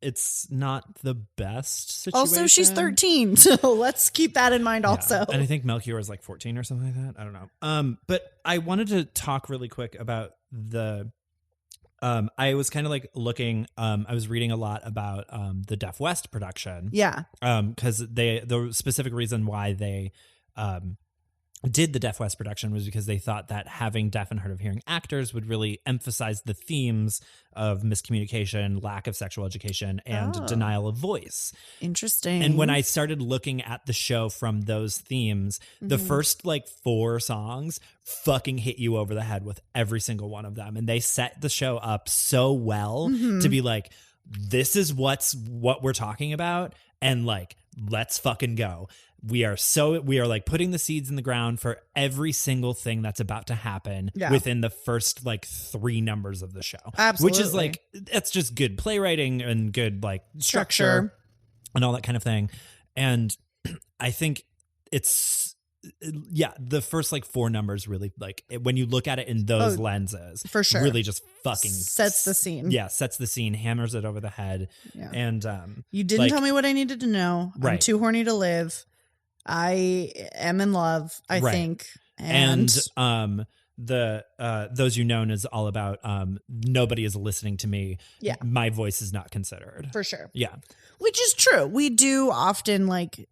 it's not the best situation. Also, she's 13, so let's keep that in mind also. And I think Melchior is like 14 or something like that. I don't know. But I wanted to talk really quick about the I was kind of like looking I was reading a lot about the Deaf West production. Yeah. Cuz the specific reason why they did the Deaf West production was because they thought that having deaf and hard of hearing actors would really emphasize the themes of miscommunication, lack of sexual education, and denial of voice. Interesting. And when I started looking at the show from those themes, the first like 4 songs fucking hit you over the head with every single one of them. And they set the show up so well to be like, this is what we're talking about. And like, let's fucking go. We are like putting the seeds in the ground for every single thing that's about to happen within the first like 3 numbers of the show. Absolutely. Which is like, that's just good playwriting and good like structure and all that kind of thing. And I think it's, the first like 4 numbers really like when you look at it in those lenses, for sure, really just fucking sets the scene. Yeah, sets the scene, hammers it over the head. Yeah. And you didn't tell me what I needed to know. Right. I'm too horny to live. I am in love, I think. And the Those You Known is all about nobody is listening to me. Yeah. My voice is not considered. For sure. Yeah. Which is true. We do often like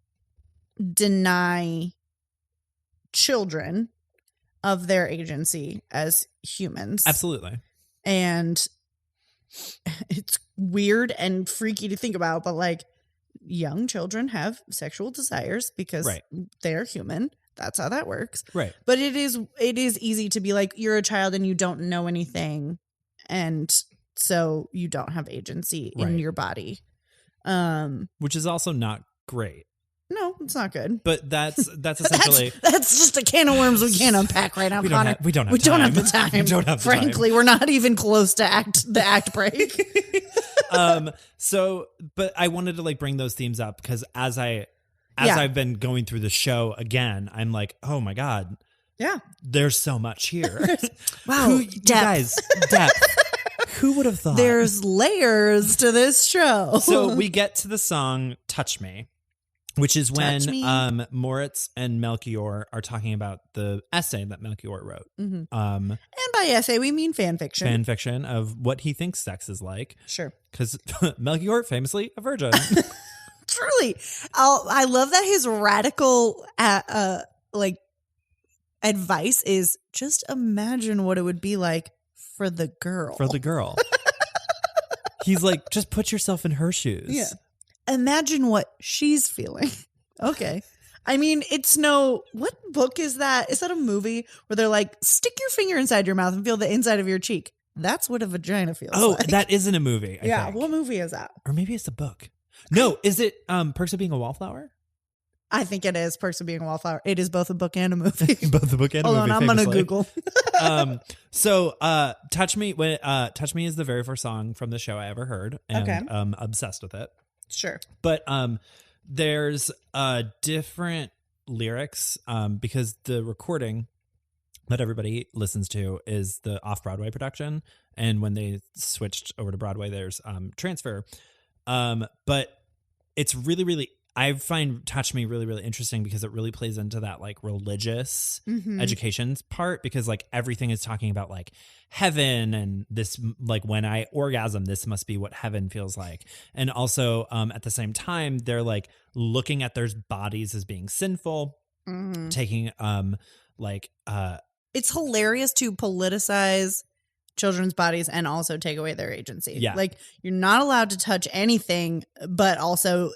deny children of their agency as humans. Absolutely. And it's weird and freaky to think about, but like young children have sexual desires because they're human. That's how that works. Right. But it is easy to be like, you're a child and you don't know anything. And so you don't have agency in your body. Which is also not great. No, it's not good. But that's essentially that's just a can of worms we can't unpack right now. We don't have the time. We don't have Frankly, we're not even close to the act break. But I wanted to like bring those themes up because as I've been going through the show again, I'm like, oh my God. Yeah. There's so much here. Wow. You guys, depth. Who would have thought? There's layers to this show. So we get to the song Touch Me, which is when Moritz and Melchior are talking about the essay that Melchior wrote. And by essay, we mean fan fiction. Fan fiction of what he thinks sex is like. Sure. Because Melchior, famously a virgin. Truly. I love that his radical like advice is just imagine what it would be like for the girl. For the girl. He's like, just put yourself in her shoes. Yeah. Imagine what she's feeling. Okay. I mean, what book is that? Is that a movie where they're like, stick your finger inside your mouth and feel the inside of your cheek? That's what a vagina feels like. Oh, that isn't a movie. I think. What movie is that? Or maybe it's a book. No, is it Perks of Being a Wallflower? I think it is Perks of Being a Wallflower. It is both a book and a movie. Both a book and a movie. Hold on, I'm going to Google. Touch Me is the very first song from the show I ever heard. And I'm obsessed with it. Sure. But there's different lyrics because the recording that everybody listens to is the off-Broadway production. And when they switched over to Broadway, there's transfer. But it's really, really, I find Touch Me really, really interesting because it really plays into that like religious education part because like everything is talking about like heaven and this, like when I orgasm, this must be what heaven feels like. And also at the same time, they're like looking at their bodies as being sinful, taking it's hilarious to politicize children's bodies and also take away their agency. Yeah. Like you're not allowed to touch anything, but also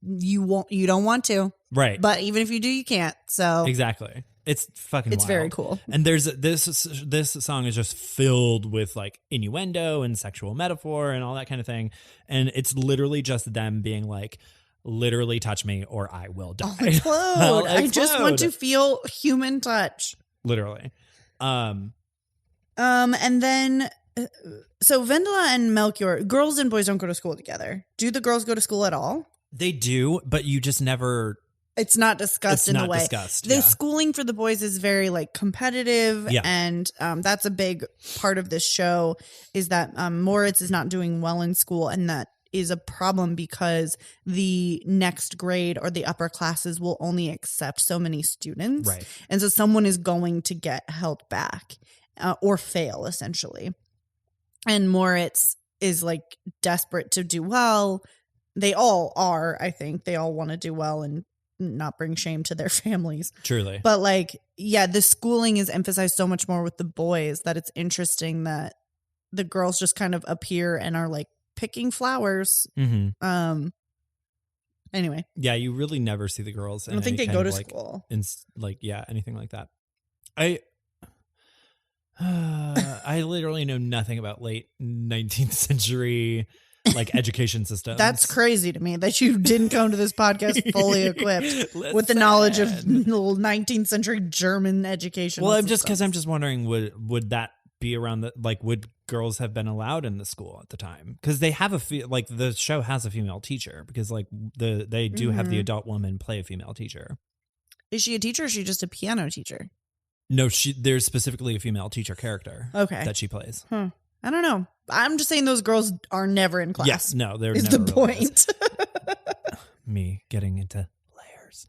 you don't want to. Right. But even if you do, you can't. So exactly. It's fucking wild. Very cool. And there's this song is just filled with like innuendo and sexual metaphor and all that kind of thing. And it's literally just them being like, literally touch me or I will die. I'll explode. I just want to feel human touch. Literally. And then so Vendela and Melchior, girls and boys don't go to school together. Do the girls go to school at all? They do, but you just never It's not discussed in the way. The yeah. schooling for the boys is very like competitive, and that's a big part of this show. Is that Moritz is not doing well in school, and that is a problem because the next grade or the upper classes will only accept so many students, right? And so someone is going to get held back or fail essentially. And Moritz is like desperate to do well. They all are. I think they all want to do well and not bring shame to their families. Truly. But like, yeah, the schooling is emphasized so much more with the boys that it's interesting that the girls just kind of appear and are like picking flowers. Mm-hmm. Anyway. Yeah, you really never see the girls. I don't think they go to school. Anything like that. I literally know nothing about late 19th century like education systems. That's crazy to me that you didn't come to this podcast fully equipped with the knowledge of 19th century German education. Well, I'm just wondering, would that be around the, like, would girls have been allowed in the school at the time? Because they have like the show has a female teacher, because like they do have the adult woman play a female teacher. Is she a teacher or is she just a piano teacher? No, there's specifically a female teacher character that she plays. I don't know. I'm just saying those girls are never in class. Yes, no, they're is never the point. Me getting into layers.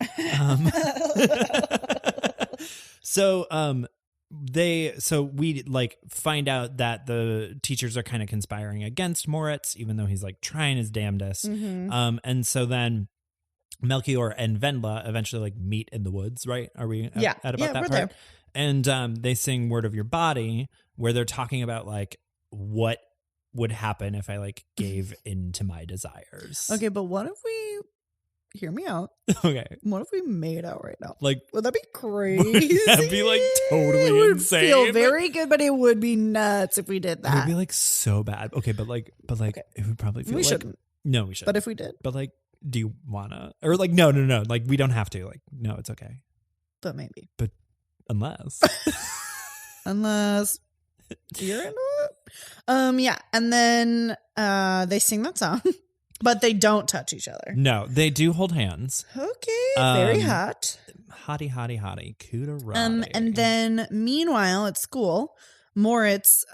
So we like find out that the teachers are kind of conspiring against Moritz, even though he's like trying his damnedest. Mm-hmm. And so then Melchior and Wendla eventually like meet in the woods, right? Are we at about that part? There. And they sing Word of Your Body, where they're talking about like what would happen if I like gave into my desires. Okay, but what if we hear me out? Okay. What if we made out right now? Like, would that be crazy? That'd be like totally it would insane. Feel very good, but it would be nuts if we did that. It would be like so bad. Okay, but okay. It would probably feel we like shouldn't. No, we shouldn't. But if we did. But like, do you wanna, or like no, like we don't have to. Like, no, it's okay. But maybe. But unless you're into it. Yeah. And then they sing that song, but they don't touch each other. No, they do hold hands. Okay. Very hot. Hottie. Cooterati. And then meanwhile at school, Moritz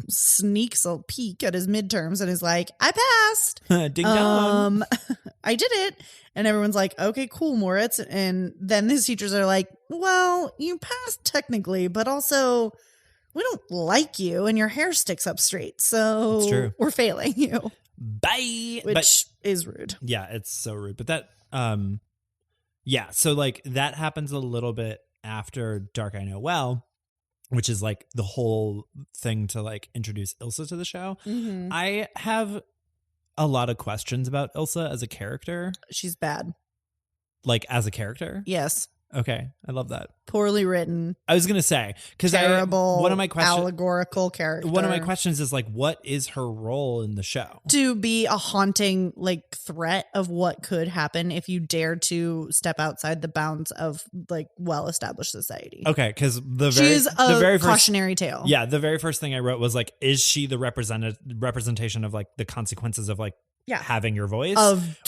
sneaks a peek at his midterms and is like, I passed. Ding dong. I did it. And everyone's like, okay, cool, Moritz. And then his teachers are like, well, you passed technically, but also we don't like you and your hair sticks up straight. So we're failing you. Bye. Which is rude. Yeah, it's so rude. But that, yeah. So like that happens a little bit after Dark I Know Well, which is like the whole thing to like introduce Ilsa to the show. Mm-hmm. I have a lot of questions about Ilsa as a character. She's bad. Like as a character? Yes. Okay. I love that. Poorly written. I was going to say, because terrible, one of my questions, allegorical character. One of my questions is like, what is her role in the show? To be a haunting like threat of what could happen if you dare to step outside the bounds of like well-established society. Okay, because she's a very cautionary tale. Yeah, the very first thing I wrote was like, is she the representation of like the consequences of like having your voice,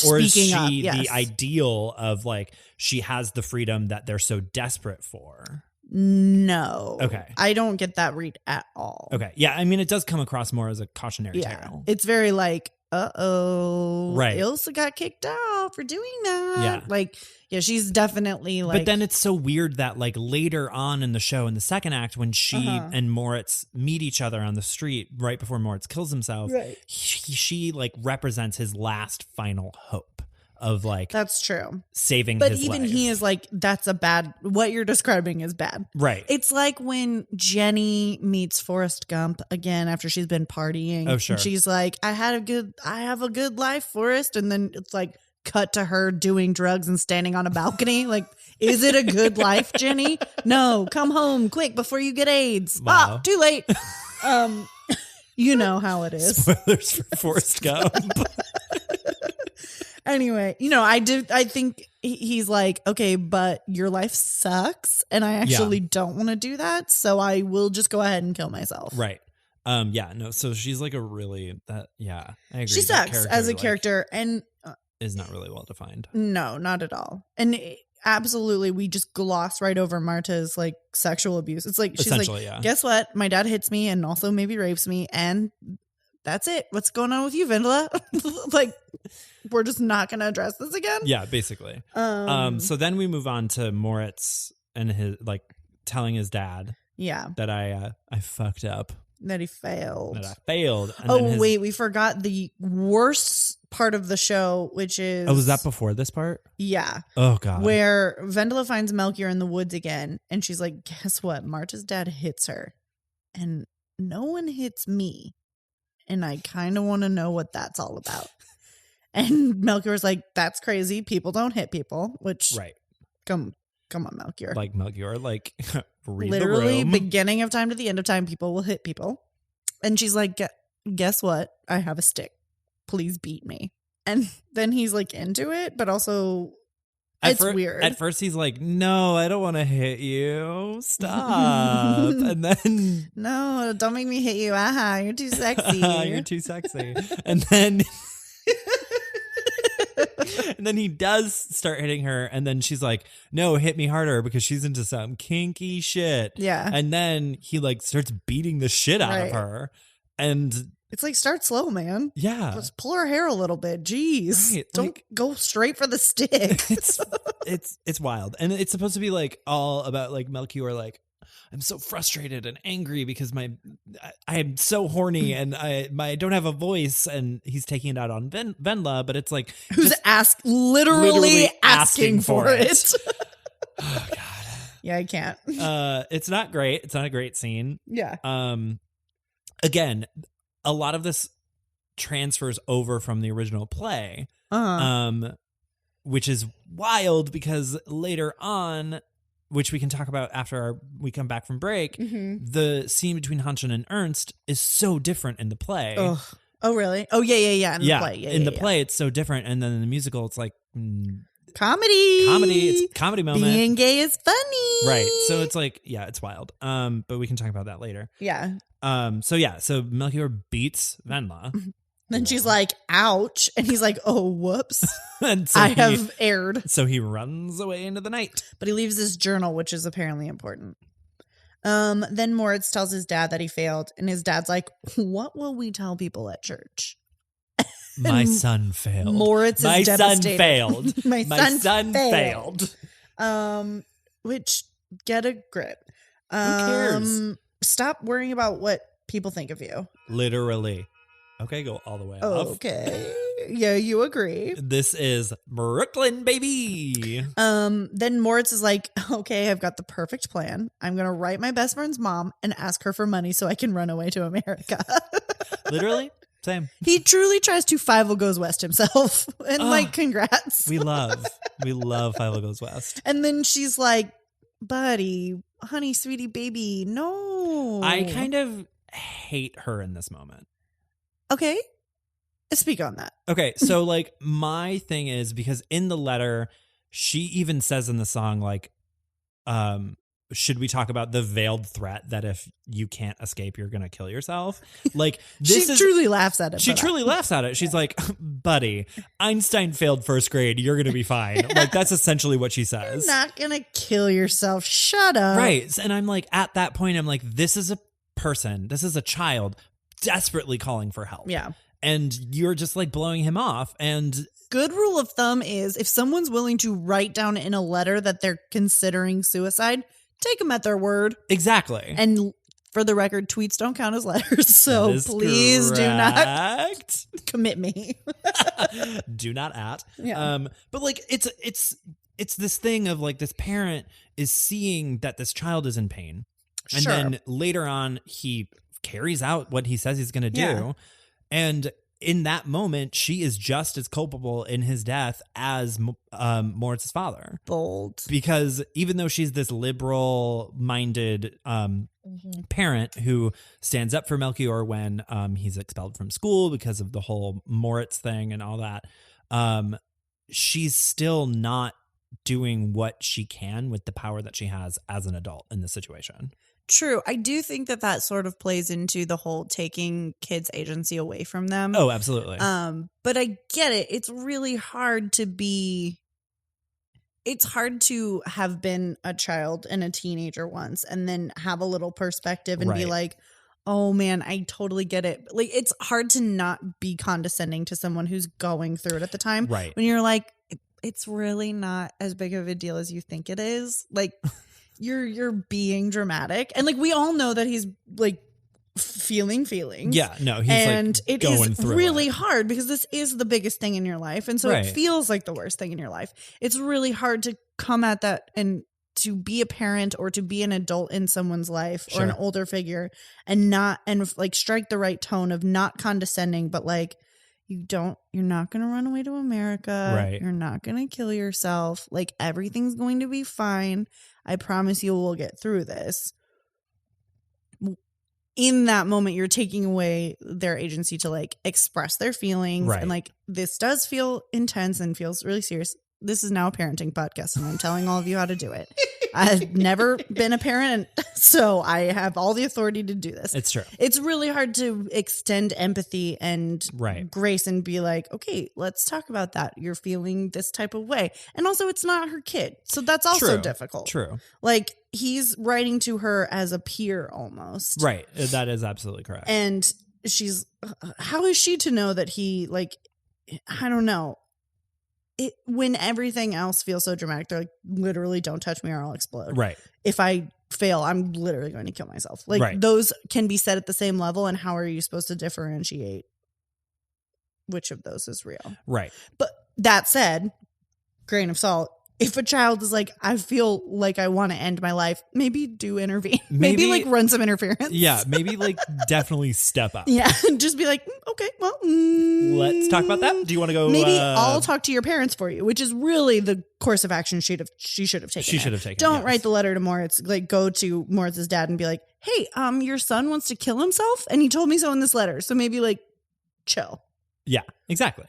or is she up, yes. the ideal of like she has the freedom that they're so desperate for? No. Okay. I don't get that read at all. Okay. Yeah. I mean, it does come across more as a cautionary tale. It's very like, uh-oh. Right. Ilsa got kicked out for doing that. Yeah. Like, yeah, she's definitely like. But then it's so weird that like later on in the show, in the second act, when she and Moritz meet each other on the street right before Moritz kills himself, she like represents his last final hope of like. That's true. Saving but his life. But even he is like, that's a bad, what you're describing is bad. Right. It's like when Jenny meets Forrest Gump again after she's been partying. Oh, sure. And she's like, I have a good life, Forrest. And then it's like, cut to her doing drugs and standing on a balcony. Like, is it a good life, Jenny? No, come home quick before you get AIDS. Wow. Too late. You know how it is. Spoilers for Forrest Gump. Anyway, I think he's like, okay, but your life sucks and I actually don't want to do that. So I will just go ahead and kill myself. Right. So she's like a really I agree. She sucks as a character. And is not really well defined. No, not at all. And absolutely, we just gloss right over Marta's like sexual abuse. It's like she's like, guess what? My dad hits me and also maybe rapes me, and that's it. What's going on with you, Vendela? Like, we're just not going to address this again. Yeah, basically. So then we move on to Moritz and his like telling his dad, that I fucked up. That he failed. That I failed. And wait, we forgot the worst part of the show, which is... Oh, was that before this part? Yeah. Oh, God. Where Vendela finds Melchior in the woods again, and she's like, guess what? Marta's dad hits her, and no one hits me. And I kind of want to know what that's all about. And Melchior's like, that's crazy. People don't hit people, which... Right. Come on, Melchior. Like, Melchior, like... Literally, beginning of time to the end of time, people will hit people. And she's like, guess what? I have a stick. Please beat me. And then he's like into it, but also it's weird. At first he's like, no, I don't want to hit you. Stop. And then... No, don't make me hit you. Aha, you're too sexy. You're too sexy. And then... And then he does start hitting her, and then she's like, no, hit me harder, because she's into some kinky shit. Yeah. And then he like starts beating the shit out of her. And it's like, start slow, man. Yeah. Just pull her hair a little bit. Jeez. Right. Don't go straight for the stick. It's wild. And it's supposed to be like all about like Melchior, like, I'm so frustrated and angry because I am so horny and I don't have a voice, and he's taking it out on Vendela, but it's like who's literally asking for it. Oh God. Yeah, I can't. It's not great. It's not a great scene. Yeah. Again, a lot of this transfers over from the original play. Which is wild because later on, which we can talk about after we come back from break, the scene between Hanschen and Ernst is so different in the play. Oh, really? Oh, yeah. In the play. In the play, it's so different. And then in the musical, it's like... Comedy. It's a comedy moment. Being gay is funny. Right. So it's like, yeah, it's wild. But we can talk about that later. Yeah. So Melchior beats Vendela. Then she's like, ouch. And he's like, oh, whoops. And so I have erred. So he runs away into the night. But he leaves this journal, which is apparently important. Then Moritz tells his dad that he failed. And his dad's like, what will we tell people at church? My son failed. Moritz is devastated. Failed. My son failed. Which, get a grip. Who cares? Stop worrying about what people think of you. Literally. Okay, go all the way up. Okay. Yeah, you agree. This is Brooklyn, baby. Then Moritz is like, okay, I've got the perfect plan. I'm going to write my best friend's mom and ask her for money so I can run away to America. Literally? Same. He truly tries to Five Goes West himself. And congrats. We love Five Goes West. And then she's like, buddy, honey, sweetie, baby, no. I kind of hate her in this moment. Okay. Speak on that. Okay. So like my thing is, because in the letter, she even says in the song, like, should we talk about the veiled threat that if you can't escape, you're going to kill yourself? Like this she truly laughs at it. She truly laughs at it. She's like, buddy, Einstein failed first grade. You're going to be fine. Like that's essentially what she says. You're not going to kill yourself. Shut up. Right. And I'm like, at that point, I'm like, this is a person. This is a child desperately calling for help. Yeah. And you're just like blowing him off. And good rule of thumb is if someone's willing to write down in a letter that they're considering suicide, take them at their word. Exactly. And for the record, tweets don't count as letters. So please do not commit me. Do not at. Yeah. But like it's this thing of like this parent is seeing that this child is in pain. And then later on he carries out what he says he's going to do. Yeah. And in that moment, she is just as culpable in his death as Moritz's father. Bold. Because even though she's this liberal-minded parent who stands up for Melchior when he's expelled from school because of the whole Moritz thing and all that, she's still not doing what she can with the power that she has as an adult in this situation. True. I do think that sort of plays into the whole taking kids' agency away from them. Oh, absolutely. But I get it. It's really hard it's hard to have been a child and a teenager once and then have a little perspective and be like, oh man, I totally get it. Like, it's hard to not be condescending to someone who's going through it at the time. Right. When you're like, it's really not as big of a deal as you think it is. Like, you're being dramatic. And like, we all know that he's like feeling feelings. Yeah, no, he's and like it is really it. hard because this is the biggest thing in your life. And so it feels like the worst thing in your life. It's really hard to come at that and to be a parent or to be an adult in someone's life or an older figure and like strike the right tone of not condescending, but like, you're not going to run away to America. Right. You're not going to kill yourself. Like, everything's going to be fine. I promise you we'll get through this. In that moment, you're taking away their agency to like express their feelings. Right. And like, this does feel intense and feels really serious. This is now a parenting podcast and I'm telling all of you how to do it. I've never been a parent, so I have all the authority to do this. It's true. It's really hard to extend empathy and grace and be like, okay, let's talk about that. You're feeling this type of way. And also, it's not her kid. So that's also difficult. True. Like, he's writing to her as a peer almost. Right. That is absolutely correct. And how is she to know that he, like, I don't know. When everything else feels so dramatic, they're like, literally, don't touch me or I'll explode. Right. If I fail, I'm literally going to kill myself. Like, those can be said at the same level. And how are you supposed to differentiate which of those is real? Right. But that said, grain of salt, if a child is like, I feel like I want to end my life, maybe do intervene. Maybe like run some interference. Yeah. Maybe like definitely step up. Yeah. Just be like, okay, well, let's talk about that. Do you want to go? Maybe I'll talk to your parents for you, which is really the course of action she should have taken. She should have taken. Don't write the letter to Moritz. Like, go to Moritz's dad and be like, hey, your son wants to kill himself. And he told me so in this letter. So maybe like chill. Yeah, exactly.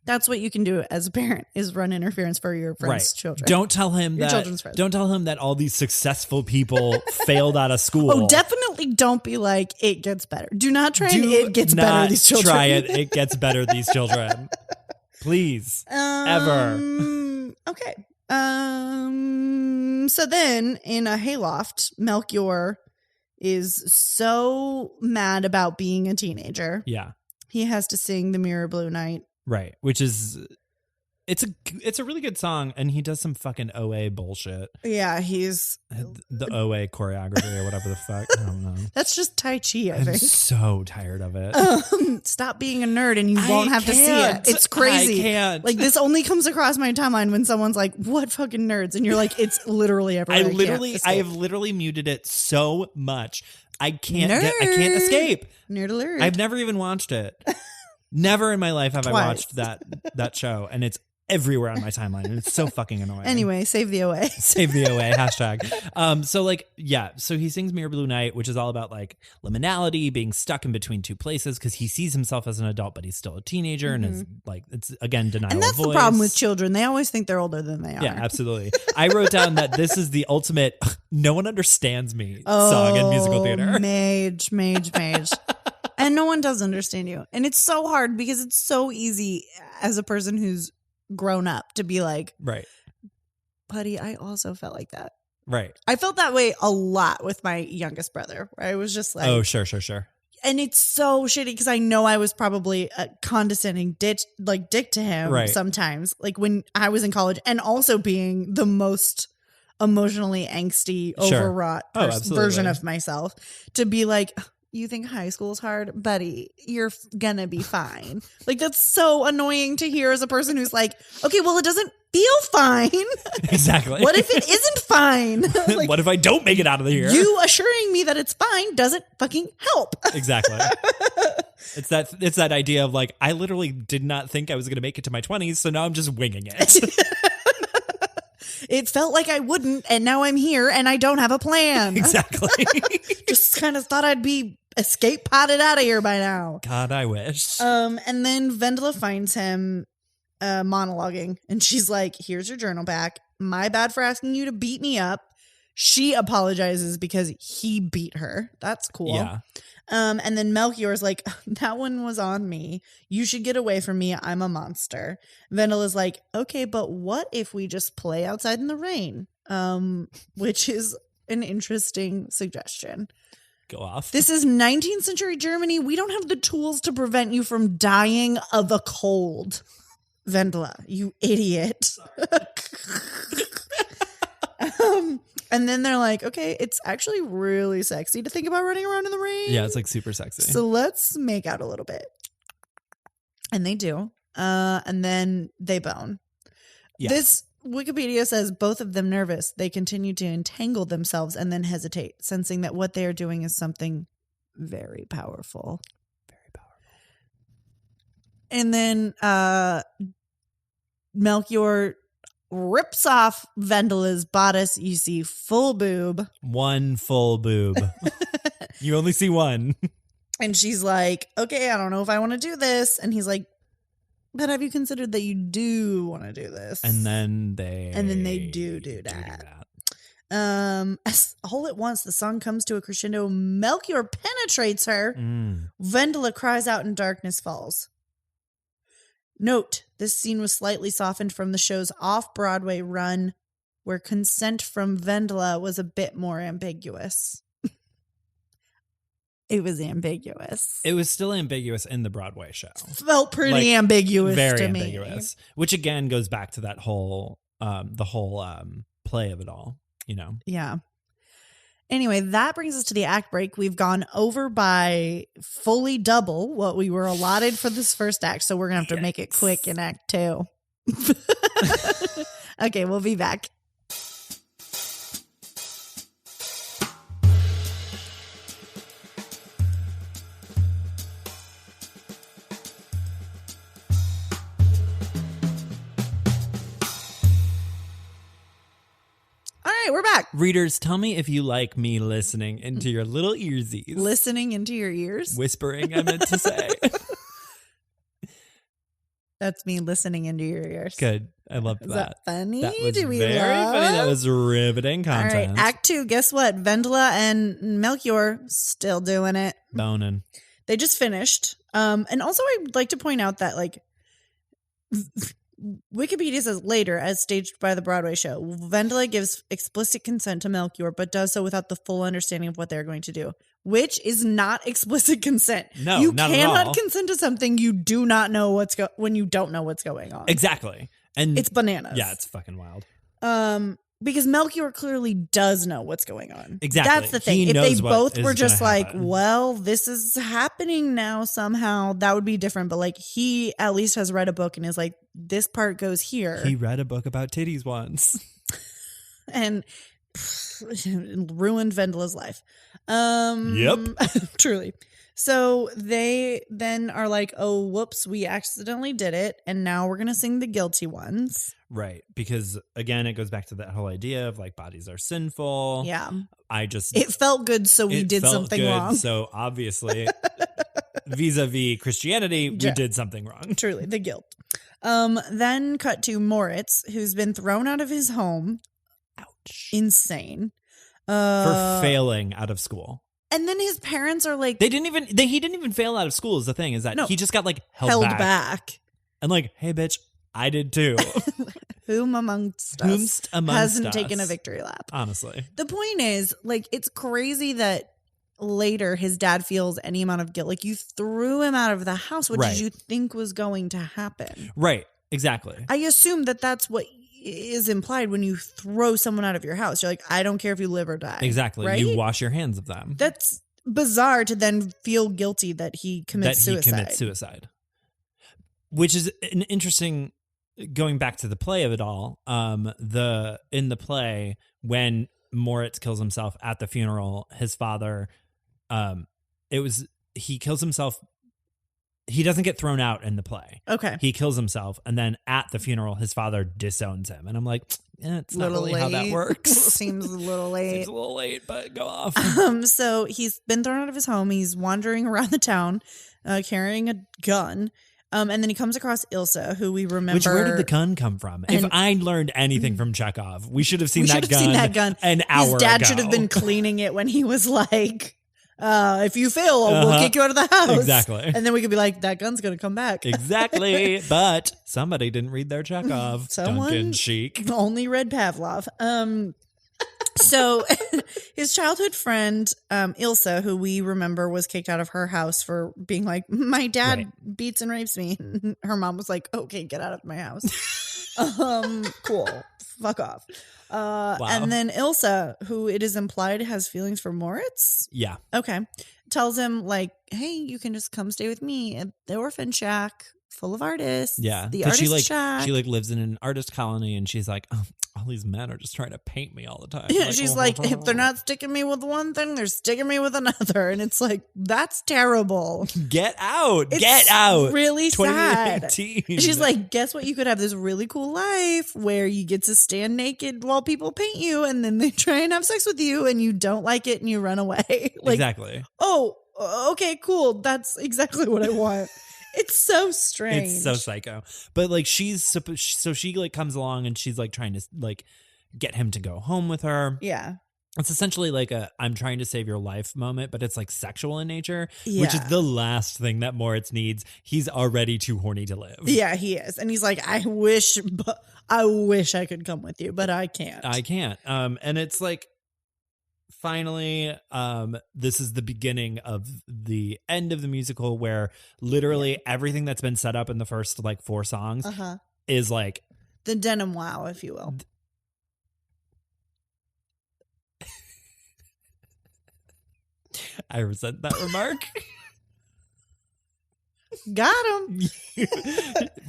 That's what you can do as a parent is run interference for your friends' children. Don't tell him that all these successful people failed out of school. Oh, definitely don't be like, it gets better. Do not try it gets better these children. Try it gets better these children. Please. Ever. Okay. So then in a hayloft, Melchior is so mad about being a teenager. Yeah. He has to sing The Mirror Blue Night. Right. Which is, it's a really good song. And he does some fucking OA bullshit. Yeah. He's the OA choreography or whatever the fuck. I don't know. That's just Tai Chi, I think. I'm so tired of it. Stop being a nerd and you won't have to see it. It's crazy. I can't. Like, this only comes across my timeline when someone's like, what fucking nerds? And you're like, it's literally everywhere. I have literally muted it so much. I can't escape. Nerd alert. I've never even watched it. Never in my life have I watched that show, and it's everywhere on my timeline, and it's so fucking annoying. Anyway, save the OA. Save the OA, hashtag. So he sings Mirror Blue Night, which is all about like liminality, being stuck in between two places because he sees himself as an adult, but he's still a teenager, and is like, it's again denial of voice. And that's the problem with children. They always think they're older than they are. Yeah, absolutely. I wrote down that this is the ultimate no one understands me song in musical theater. Mage. And no one does understand you. And it's so hard because it's so easy as a person who's grown up to be like, right, buddy, I also felt like that. Right. I felt that way a lot with my youngest brother, where I was just like, oh, sure. And it's so shitty because I know I was probably a condescending dick to him sometimes, like when I was in college, and also being the most emotionally angsty, overwrought version of myself, to be like, you think high school is hard? Buddy, you're gonna be fine. Like, that's so annoying to hear as a person who's like, okay, well, it doesn't feel fine. Exactly. What if it isn't fine? Like, what if I don't make it out of here? You assuring me that it's fine doesn't fucking help. Exactly. It's that idea of like, I literally did not think I was going to make it to my 20s, so now I'm just winging it. It felt like I wouldn't, and now I'm here, and I don't have a plan. Exactly. Just kind of thought I'd be escape potted out of here by now. God, I wish. And then Vendela finds him monologuing, and she's like, here's your journal back. my bad for asking you to beat me up. She apologizes because he beat her. That's cool. Yeah. And then Melchior's like, that one was on me. You should get away from me. I'm a monster. Vendela's like, okay, but what if we just play outside in the rain? Which is an interesting suggestion. Go off. This is 19th century Germany. We don't have the tools to prevent you from dying of a cold. Vendela, you idiot. And then they're like, okay, it's actually really sexy to think about running around in the rain. Yeah, it's like super sexy. So let's make out a little bit. And they do. And then they bone. Yeah. This Wikipedia says both of them nervous. They continue to entangle themselves and then hesitate, sensing that what they are doing is something very powerful. Very powerful. And then Melchior rips off Vendela's bodice. You see full boob. One full boob. You only see one. And she's like, okay, I don't know if I want to do this. And he's like, but have you considered that you do want to do this? And then they do that. As all at once, the song comes to a crescendo. Melchior penetrates her. Vendela cries out and darkness falls. Note, this scene was slightly softened from the show's off-Broadway run, where consent from Vendela was a bit more ambiguous. It was ambiguous. It was still ambiguous in the Broadway show. Felt pretty ambiguous very to me. ambiguous. Which again goes back to that whole play of it all, you know. Yeah. Anyway, that brings us to the act break. We've gone over by fully double what we were allotted for this first act, so we're going to have to make it quick in Act 2. Okay, we'll be back. We're back. Readers, tell me if you like me listening into your little earsies. Listening into your ears? Whispering, I meant to say. That's me listening into your ears. Good. I loved that. Is that funny? That was Do we very love? funny. That was riveting content. All right, Act 2. Guess what? Vendela and Melchior still doing it. Boning. They just finished. And also, I'd like to point out that, like, Wikipedia says later, as staged by the Broadway show, Vendela gives explicit consent to Melchior, but does so without the full understanding of what they're going to do, which is not explicit consent. No, you not cannot at all. consent to something you do not know when you don't know what's going on. Exactly, and it's bananas. Yeah, it's fucking wild. Because Melchior clearly does know what's going on. Exactly. That's the thing. He If they knows what both is were just gonna like, happen. well, this is happening now somehow, that would be different. But like, he at least has read a book and is like, this part goes here. He read a book about titties once. And ruined Vendela's life. Yep. Truly. So they then are like, oh, whoops, we accidentally did it. And now we're going to sing the guilty ones. Right. Because again, it goes back to that whole idea of like bodies are sinful. Yeah. It felt good, so we did something wrong. So obviously, vis-a-vis Christianity, we did something wrong. Truly, the guilt. Then cut to Moritz, who's been thrown out of his home. Ouch. Insane. For failing out of school. And then his parents are like, he didn't even fail out of school is the thing, is that he just got like held back. And like, hey bitch, I did too. Whom amongst us hasn't taken a victory lap? Honestly. The point is, like, it's crazy that later his dad feels any amount of guilt. Like, you threw him out of the house. What did you think was going to happen? Right. Exactly. I assume that that's what is implied when you throw someone out of your house. You're like, I don't care if you live or die. Exactly. Right? You wash your hands of them. That's bizarre to then feel guilty that he commits suicide. Which is an interesting, going back to the play of it all, in the play, when Moritz kills himself at the funeral, his father, he kills himself. He doesn't get thrown out in the play. Okay. He kills himself, and then at the funeral, his father disowns him. And I'm like, it's not really how that works. Seems a little late. Seems a little late, but go off. So he's been thrown out of his home. He's wandering around the town, carrying a gun. And then he comes across Ilsa, who we remember. Which, where did the gun come from? If I learned anything from Chekhov, we should have seen that gun an hour ago. His dad should have been cleaning it when he was like, if you fail, we'll kick you out of the house. Exactly. And then we could be like, that gun's going to come back. Exactly. But somebody didn't read their Chekhov. Duncan, Sheik. Only read Pavlov. So his childhood friend, Ilsa, who we remember was kicked out of her house for being like, my dad beats and rapes me. Her mom was like, okay, get out of my house. Cool. Fuck off. Wow. And then Ilsa, who it is implied has feelings for Moritz. Yeah. Okay. Tells him like, hey, you can just come stay with me at the orphan shack full of artists. Yeah. The artist shack. She lives in an artist colony and she's like, oh, all these men are just trying to paint me all the time. Yeah, she's like, if they're not sticking me with one thing, they're sticking me with another. And it's like, that's terrible. Get out. Get out. Really sad. She's like, guess what? You could have this really cool life where you get to stand naked while people paint you and then they try and have sex with you and you don't like it and you run away. Like, exactly. Oh, okay, cool. That's exactly what I want. It's so strange. It's so psycho. But like she like comes along and she's like trying to like get him to go home with her. Yeah. It's essentially like a I'm trying to save your life moment, but it's like sexual in nature, which is the last thing that Moritz needs. He's already too horny to live. Yeah, he is. And he's like, I wish I could come with you, but I can't. And it's like, finally, this is the beginning of the end of the musical where literally everything that's been set up in the first like 4 songs is like the denim wow, if you will. I resent that remark. Got him.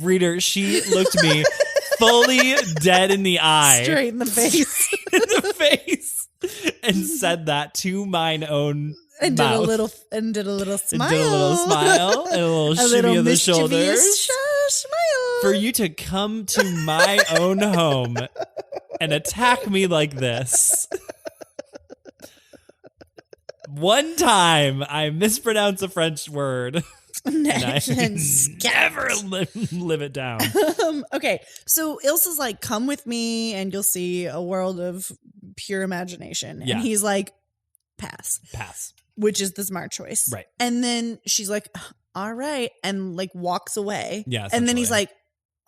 Reader, she looked me fully dead in the eye. Straight in the face. And said that to mine own and mouth. Did a little smile. And did a little smile and a little shimmy of the shoulders. Smile. For you to come to my own home and attack me like this. One time I mispronounce a French word. And I never live it down. Okay, so Ilsa's like, come with me and you'll see a world of pure imagination. And he's like, pass. Which is the smart choice. Right. And then she's like, all right. And like walks away. Yeah. And then he's like,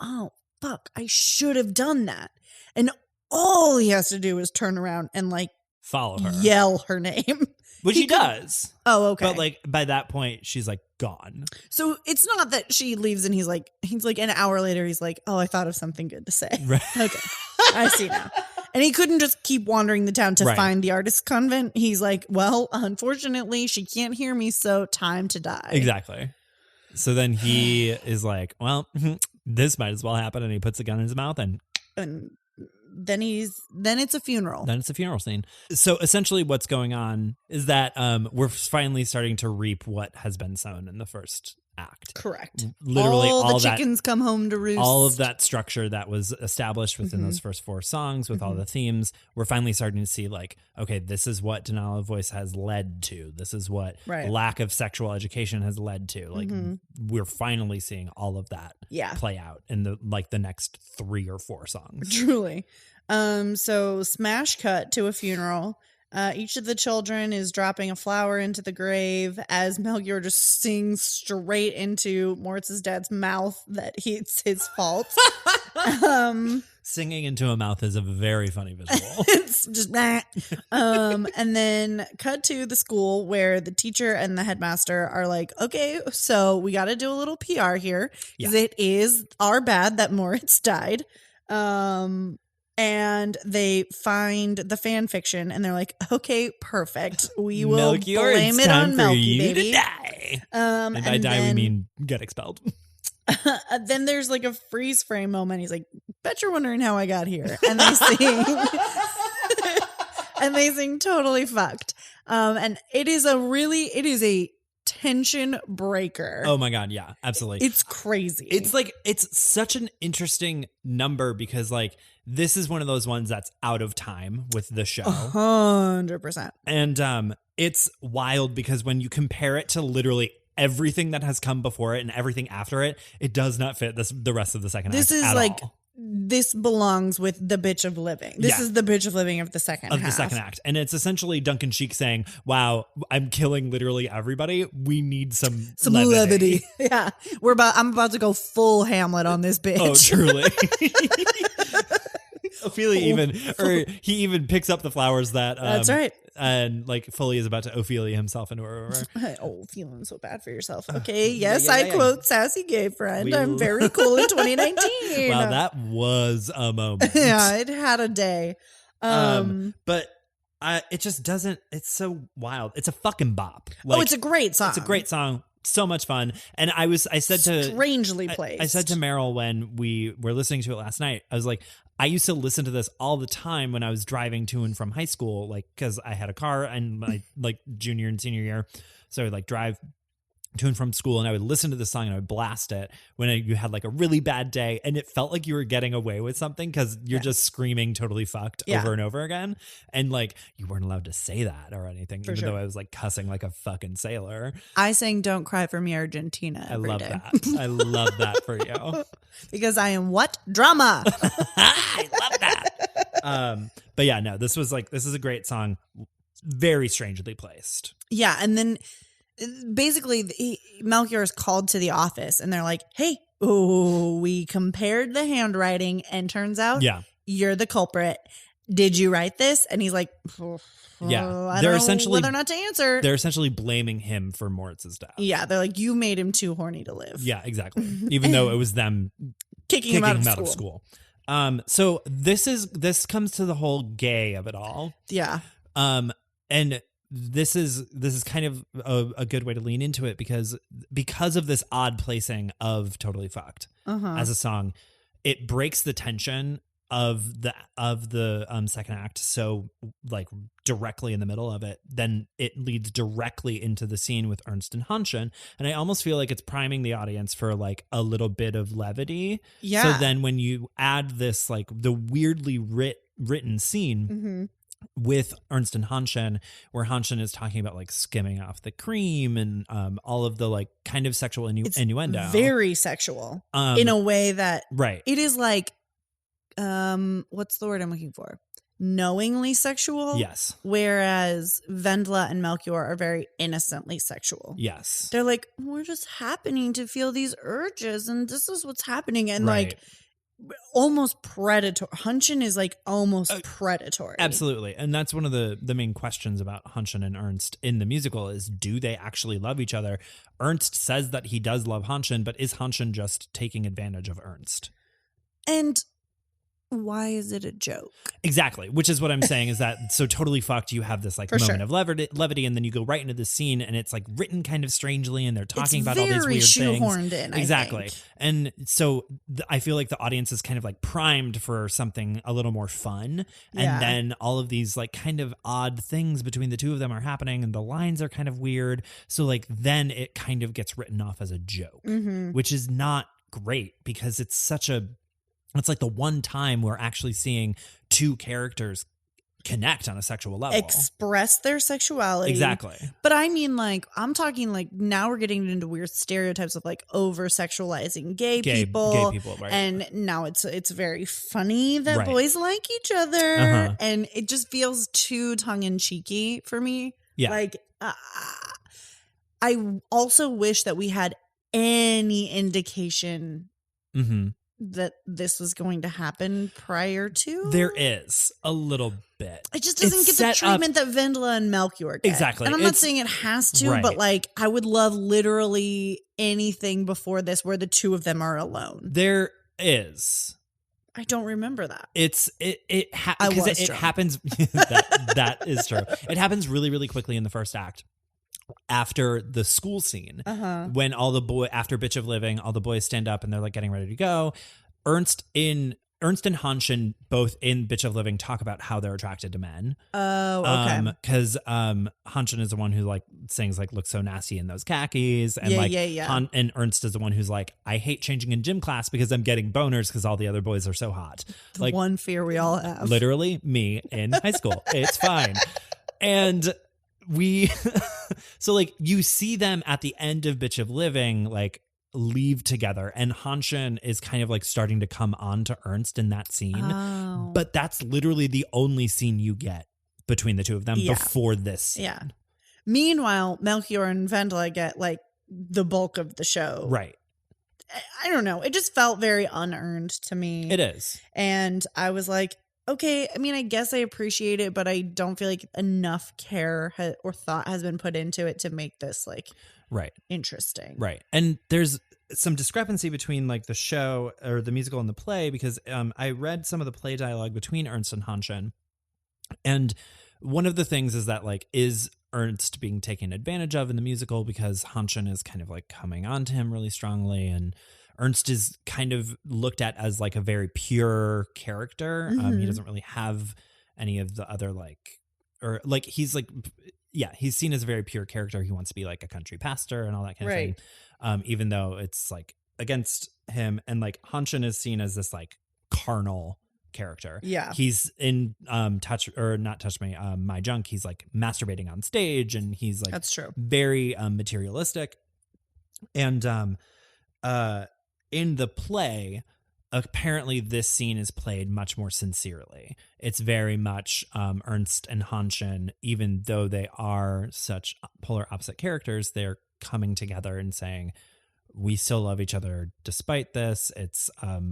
oh, fuck, I should have done that. And all he has to do is turn around and like follow her. Yell her name. Which he does. Oh, okay. But like by that point, she's like gone. So it's not that she leaves and he's like an hour later, he's like, oh, I thought of something good to say. Right. Okay. I see now. And he couldn't just keep wandering the town to find the artist convent. He's like, well, unfortunately, she can't hear me, so time to die. Exactly. So then he is like, well, this might as well happen. And he puts a gun in his mouth and then it's a funeral. Then it's a funeral scene. So essentially what's going on is that we're finally starting to reap what has been sown in the first act. Correct. Literally all the chickens come home to roost. All of that structure that was established within those first 4 songs with all the themes, we're finally starting to see like, okay, this is what Denali voice has led to. This is what lack of sexual education has led to. Like we're finally seeing all of that play out in the next 3 or 4 songs. Truly. So smash cut to a funeral. Each of the children is dropping a flower into the grave as Melchior just sings straight into Moritz's dad's mouth that it's his fault. Singing into a mouth is a very funny visual. It's just and then cut to the school where the teacher and the headmaster are like, okay, so we got to do a little PR here because it is our bad that Moritz died. And they find the fan fiction and they're like, okay, perfect. We will blame it on Melky, baby. To die. And by die, we mean get expelled. Then there's like a freeze frame moment. He's like, bet you're wondering how I got here. And they sing. And they sing Totally Fucked. And it is a tension breaker. Oh my God. Yeah, absolutely. It's crazy. It's like, it's such an interesting number because like, this is one of those ones that's out of time with the show. 100%. And it's wild because when you compare it to literally everything that has come before it and everything after it, it does not fit the rest of the second act. This is at like all. This belongs with the bitch of living. This is the bitch of living of the second half. The second act. And it's essentially Duncan Sheik saying, wow, I'm killing literally everybody. We need some levity. Yeah. I'm about to go full Hamlet on this bitch. Oh, truly. Ophelia he even picks up the flowers that that's right. And like fully is about to Ophelia himself into her. Oh, feeling so bad for yourself. Okay, yes, I quote sassy gay friend. I'm very cool in 2019. Wow, that was a moment. Yeah, it had a day. But it just doesn't. It's so wild. It's a fucking bop. Like, it's a great song. It's a great song. So much fun. And I said strangely placed. I said to Meryl when we were listening to it last night, I was like, I used to listen to this all the time when I was driving to and from high school, like, because I had a car in my like junior and senior year. So I would like drive to and from school and I would listen to this song and I would blast it when you had like a really bad day and it felt like you were getting away with something because you're just screaming totally fucked over and over again. And like you weren't allowed to say that or anything, even though I was like cussing like a fucking sailor. I sang Don't Cry for Me Argentina every day. That. I love that for you. Because I am what? Drama. I love that. But yeah, no, this is a great song. Very strangely placed. Yeah. And then basically Melchior is called to the office and they're like, hey, we compared the handwriting and turns out you're the culprit. Did you write this? And he's like, I don't know whether or not to answer. They're essentially blaming him for Moritz's death. Yeah, they're like, you made him too horny to live. Yeah, exactly. Even though it was them kicking him out of school. So this comes to the whole gay of it all. Yeah. And this is kind of a good way to lean into it because of this odd placing of Totally Fucked as a song, it breaks the tension of the second act so like directly in the middle of it. Then it leads directly into the scene with Ernst and Hanschen, and I almost feel like it's priming the audience for like a little bit of levity. So then when you add this like the weirdly written scene with Ernst and Hanschen, where Hanschen is talking about like skimming off the cream and all of the like kind of sexual innuendo, very sexual in a way that it is like what's the word I'm looking for? Knowingly sexual. Yes. Whereas Wendla and Melchior are very innocently sexual. Yes. They're like, we're just happening to feel these urges and this is what's happening. And like almost predatory. Hanschen is like almost predatory. Absolutely. And that's one of the main questions about Hanschen and Ernst in the musical is, do they actually love each other? Ernst says that he does love Hanschen, but is Hanschen just taking advantage of Ernst? And why is it a joke? Exactly. Which is what I'm saying is that so Totally Fucked, you have this like moment of levity and then you go right into the scene and it's like written kind of strangely and they're talking about all these weird shoehorned things. In, exactly. And so I feel like the audience is kind of like primed for something a little more fun. And then all of these like kind of odd things between the two of them are happening and the lines are kind of weird. So like then it kind of gets written off as a joke, which is not great because it's like the one time we're actually seeing two characters connect on a sexual level. Express their sexuality. Exactly. But I mean, like, I'm talking like now we're getting into weird stereotypes of like over-sexualizing gay people. Right. And now it's very funny that boys like each other. And it just feels too tongue-in-cheeky for me. Yeah. Like, I also wish that we had any indication that this was going to happen prior to. There is a little bit. It just doesn't get the treatment that Wendla and Melchior get. Exactly. And I'm not saying it has to, but like I would love literally anything before this where the two of them are alone. There is. I don't remember that. It happens. that is true. It happens really, really quickly in the first act. After the school scene, when after Bitch of Living, all the boys stand up and they're like getting ready to go. Ernst and Hanschen, both in Bitch of Living, talk about how they're attracted to men. Oh, okay. Because Hanschen is the one who like sings like "Looks so nasty in those khakis," and and Ernst is the one who's like, "I hate changing in gym class because I'm getting boners because all the other boys are so hot." The like one fear we all have. Literally, me in high school. It's fine, and. So like you see them at the end of Bitch of Living, like leave together, and Hanshin is kind of like starting to come on to Ernst in that scene. Oh. But that's literally the only scene you get between the two of them before this scene. Yeah. Meanwhile, Melchior and Vendela get like the bulk of the show. Right. I don't know. It just felt very unearned to me. It is. And I was like, okay, I mean, I guess I appreciate it, but I don't feel like enough care or thought has been put into it to make this like interesting. Right. And there's some discrepancy between like the show or the musical and the play, because I read some of the play dialogue between Ernst and Hanshin. And one of the things is that like, is Ernst being taken advantage of in the musical because Hanshin is kind of like coming on to him really strongly, and Ernst is kind of looked at as like a very pure character. He doesn't really have any of the other like, or like he's like, yeah, he's seen as a very pure character. He wants to be like a country pastor and all that kind of thing. Even though it's like against him, and like Hanshin is seen as this like carnal character. Yeah. He's in My Junk, he's like masturbating on stage, and he's like, that's true, very materialistic. And in the play, apparently this scene is played much more sincerely. It's very much Ernst and Hanshin, even though they are such polar opposite characters, they're coming together and saying, we still love each other despite this. It's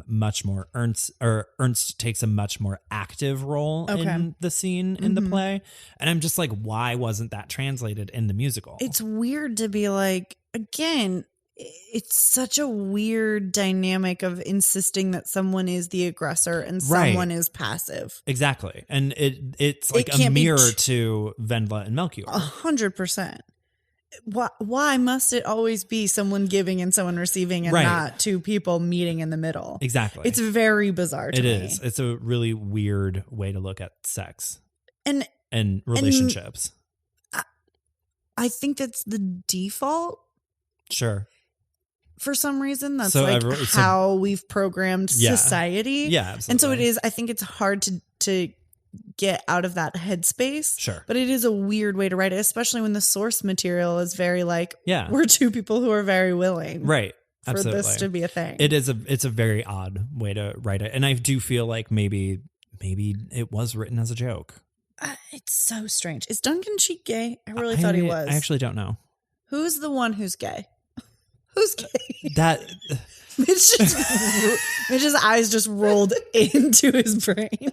much more Ernst takes a much more active role in the scene in the play. And I'm just like, why wasn't that translated in the musical? It's weird to be like, again, it's such a weird dynamic of insisting that someone is the aggressor and someone is passive. Exactly. And it's like a mirror to Vendela and Melchior. 100%. Why must it always be someone giving and someone receiving and not two people meeting in the middle? Exactly. It's very bizarre to me. It is. It's a really weird way to look at sex and relationships. I think that's the default. Sure. For some reason, that's how we've programmed society. Yeah, absolutely. And so it is, I think it's hard to get out of that headspace. Sure. But it is a weird way to write it, especially when the source material is very like, we're two people who are very willing. Right. For absolutely. this to be a thing. It's a very odd way to write it. And I do feel like maybe it was written as a joke. It's so strange. Is Duncan Sheik gay? I really thought he was. I actually don't know. Who's the one who's gay? Who's gay? That Mitch's eyes just rolled into his brain.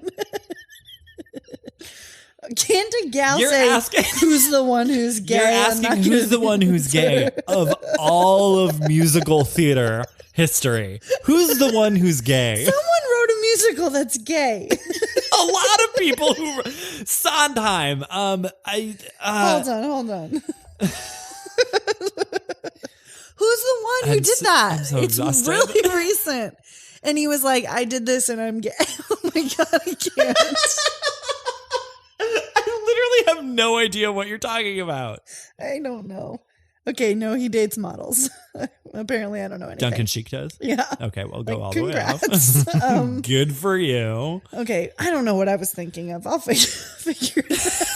Can't a gal say who's the one who's gay? You're asking who's the one who's gay of all of musical theater history. Who's the one who's gay? Someone wrote a musical that's gay. A lot of people who Sondheim. Hold on. Who's the one who did that? I'm so it's exhausted. Really recent. And he was like, I did this and I'm gay. Oh my God, I can't. I literally have no idea what you're talking about. I don't know. Okay, no, he dates models. Apparently, I don't know anything. Duncan Sheik does? Yeah. Okay, well, go all congrats. the way up. Good for you. Okay, I don't know what I was thinking of. I'll figure it out.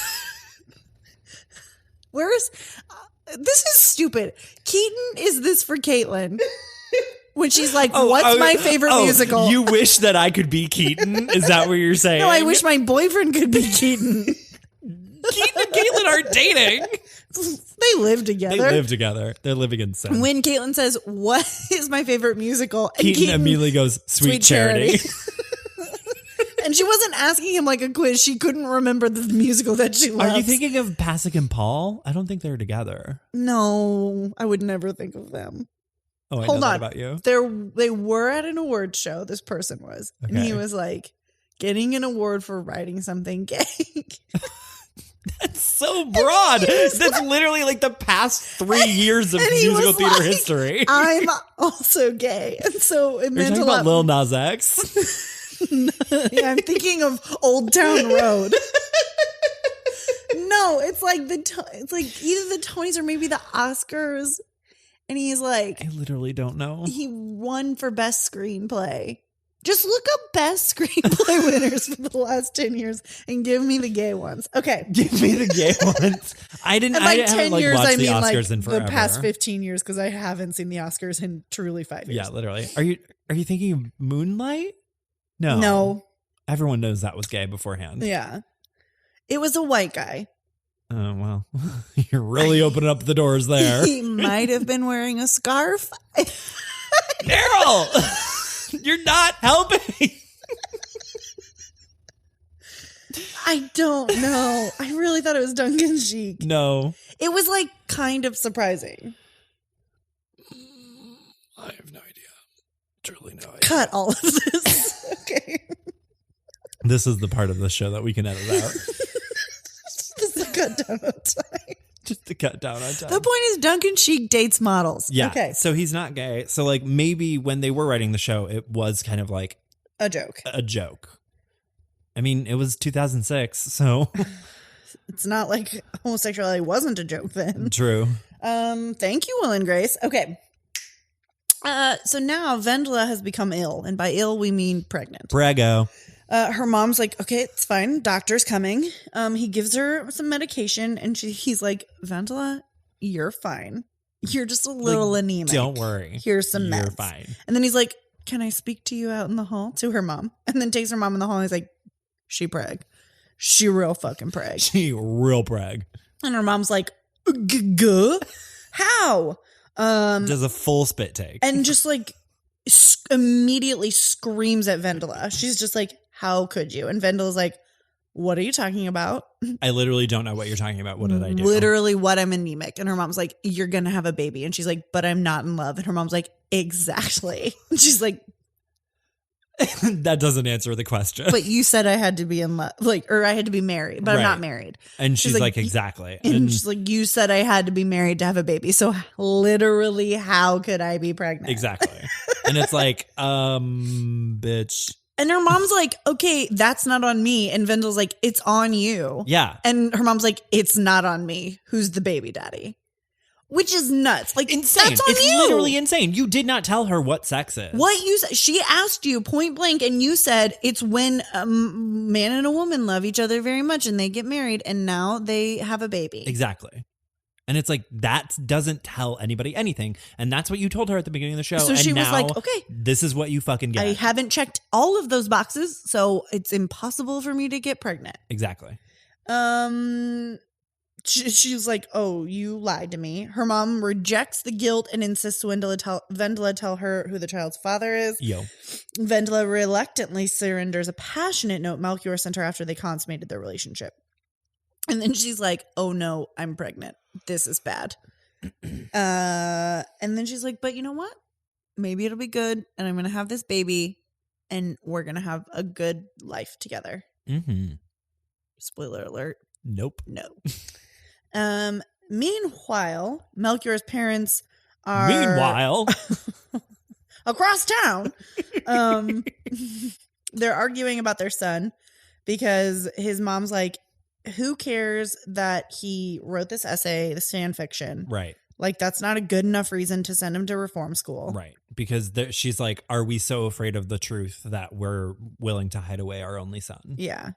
This is stupid. Keaton is this for Caitlin. When she's like, what's my favorite musical? You wish that I could be Keaton? Is that what you're saying? No, I wish my boyfriend could be Keaton. Keaton and Caitlin aren't dating. They live together. They're living in sin. When Caitlin says, what is my favorite musical? And Keaton immediately goes, Sweet Charity. And she wasn't asking him like a quiz. She couldn't remember the musical that she loves. Are you thinking of Pasek and Paul? I don't think they're together. No, I would never think of them. Oh, I know that about you. They were at an award show. This person was. Okay. And he was like getting an award for writing something gay. That's so broad. That's literally like the past 3 years of musical theater history. I'm also gay. And so it meant a lot. About Lil Nas X? Yeah, I'm thinking of Old Town Road. No, it's like it's like either the Tonys or maybe the Oscars. And he's like, I literally don't know. He won for best screenplay. Just look up best screenplay winners for the last 10 years and give me the gay ones. Okay. Give me the gay ones. I didn't. And by I 10 years, I mean like in the past 15 years because I haven't seen the Oscars in truly 5 years. Yeah, literally. Are you thinking of Moonlight? No. No. Everyone knows that was gay beforehand. Yeah. It was a white guy. Oh, well. You're really opening up the doors there. He might have been wearing a scarf. Daryl! You're not helping. I don't know. I really thought it was Duncan Sheik. No. It was like kind of surprising. I have no idea. Truly no idea. Cut all of this. Okay. This is the part of the show that we can edit out. Just to cut down on time. Just to cut down on time. The point is Duncan Sheik dates models. Yeah. Okay. So he's not gay. So like maybe when they were writing the show, it was kind of like a joke. A joke. I mean, it was 2006, so it's not like homosexuality wasn't a joke then. True. Thank you, Will and Grace. Okay. So now Vendela has become ill, and by ill we mean pregnant. Braggo. Her mom's like, okay, it's fine. Doctor's coming. He gives her some medication, and he's like, Vendela, you're fine. You're just a little anemic. Don't worry. Here's some meds. You're fine. And then he's like, can I speak to you out in the hall? To her mom. And then takes her mom in the hall, and he's like, she preg. She real fucking preg. She real preg. And her mom's like, Guh? How? Does a full spit take. And just like immediately screams at Vendela. She's just like, how could you? And Vendela's like, what are you talking about? I literally don't know what you're talking about. What did I do? Literally what? I'm anemic. And her mom's like, you're going to have a baby. And she's like, but I'm not in love. And her mom's like, exactly. And she's like, that doesn't answer the question. But you said I had to be in love, or I had to be married, but I'm not married. And she's like, exactly. And she's like, you said I had to be married to have a baby. So literally, how could I be pregnant? Exactly. And it's like, bitch. And her mom's like, okay, that's not on me. And Vendela's like, it's on you. Yeah. And her mom's like, it's not on me. Who's the baby daddy? Which is nuts. Like, insane. That's on it's you. Literally insane. You did not tell her what sex is. What you said, she asked you point blank, and you said it's when a man and a woman love each other very much and they get married and now they have a baby. Exactly. And it's like, that doesn't tell anybody anything. And that's what you told her at the beginning of the show. So and she was now, like, okay, this is what you fucking get. I haven't checked all of those boxes, so it's impossible for me to get pregnant. Exactly. She was like, oh, you lied to me. Her mom rejects the guilt and insists Vendela tell her who the child's father is. Yo. Vendela reluctantly surrenders a passionate note Melchior sent her after they consummated their relationship. And then she's like, oh no, I'm pregnant. This is bad. And then she's like, but you know what? Maybe it'll be good. And I'm going to have this baby and we're going to have a good life together. Mm-hmm. Spoiler alert. Nope. No. Meanwhile, Melchior's parents are across town. They're arguing about their son because his mom's like, who cares that he wrote this essay, this fan fiction? Right. Like, that's not a good enough reason to send him to reform school. Right. Because she's like, are we so afraid of the truth that we're willing to hide away our only son? Yeah.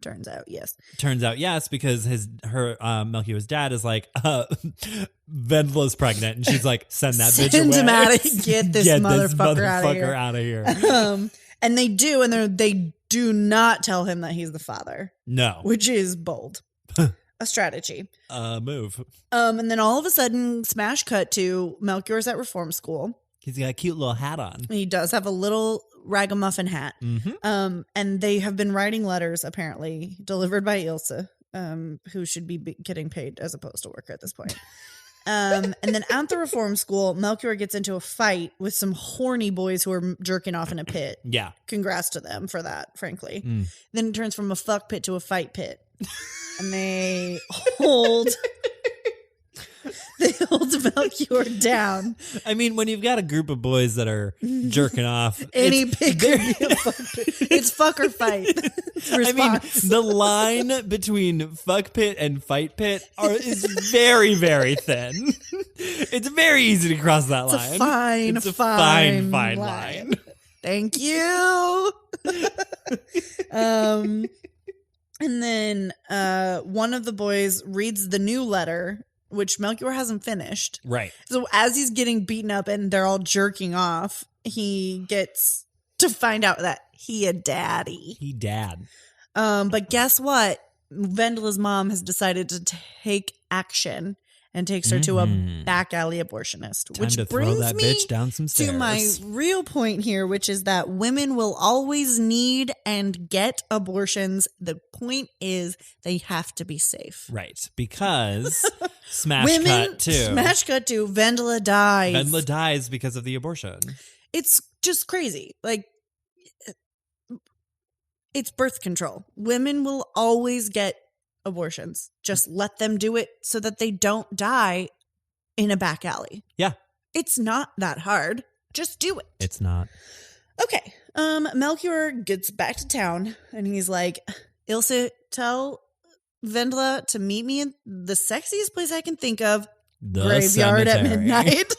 Turns out, yes. Turns out, yes, because Melchior's dad is like, Vendela's pregnant, and she's like, send that bitch away. Send him out. Get this motherfucker out of here. And they do, and they do not tell him that he's the father. No. Which is bold. A strategy. Move. And then all of a sudden, smash cut to Melchior's at reform school. He's got a cute little hat on. He does have a little ragamuffin hat. Mm-hmm. And they have been writing letters, apparently, delivered by Ilse, who should be getting paid as a postal worker at this point. And then at the reform school, Melchior gets into a fight with some horny boys who are jerking off in a pit. Yeah. Congrats to them for that, frankly. Mm. Then it turns from a fuck pit to a fight pit. And they hold Melchior down. I mean, when you've got a group of boys that are jerking off, any pit could be a fuck pit. It's fuck or fight. I mean, the line between fuck pit and fight pit is very, very thin. It's very easy to cross that line. It's a fine line. Thank you. And then one of the boys reads the new letter, which Melchior hasn't finished. Right. So as he's getting beaten up and they're all jerking off, he gets to find out that he a daddy. He dad. But guess what? Wendla's mom has decided to take action and takes her to a back alley abortionist. Time which to brings throw that me bitch down some stairs. to my real point here, which is that women will always need and get abortions. The point is they have to be safe. Right. Because smash cut to Wendla dies. Wendla dies because of the abortion. It's just crazy. Like, it's birth control. Women will always get abortions. Just let them do it so that they don't die in a back alley. Yeah. It's not that hard. Just do it. It's not. Okay. Melchior gets back to town and he's like, Ilse, tell Wendla to meet me in the sexiest place I can think of. The graveyard cemetery. at midnight.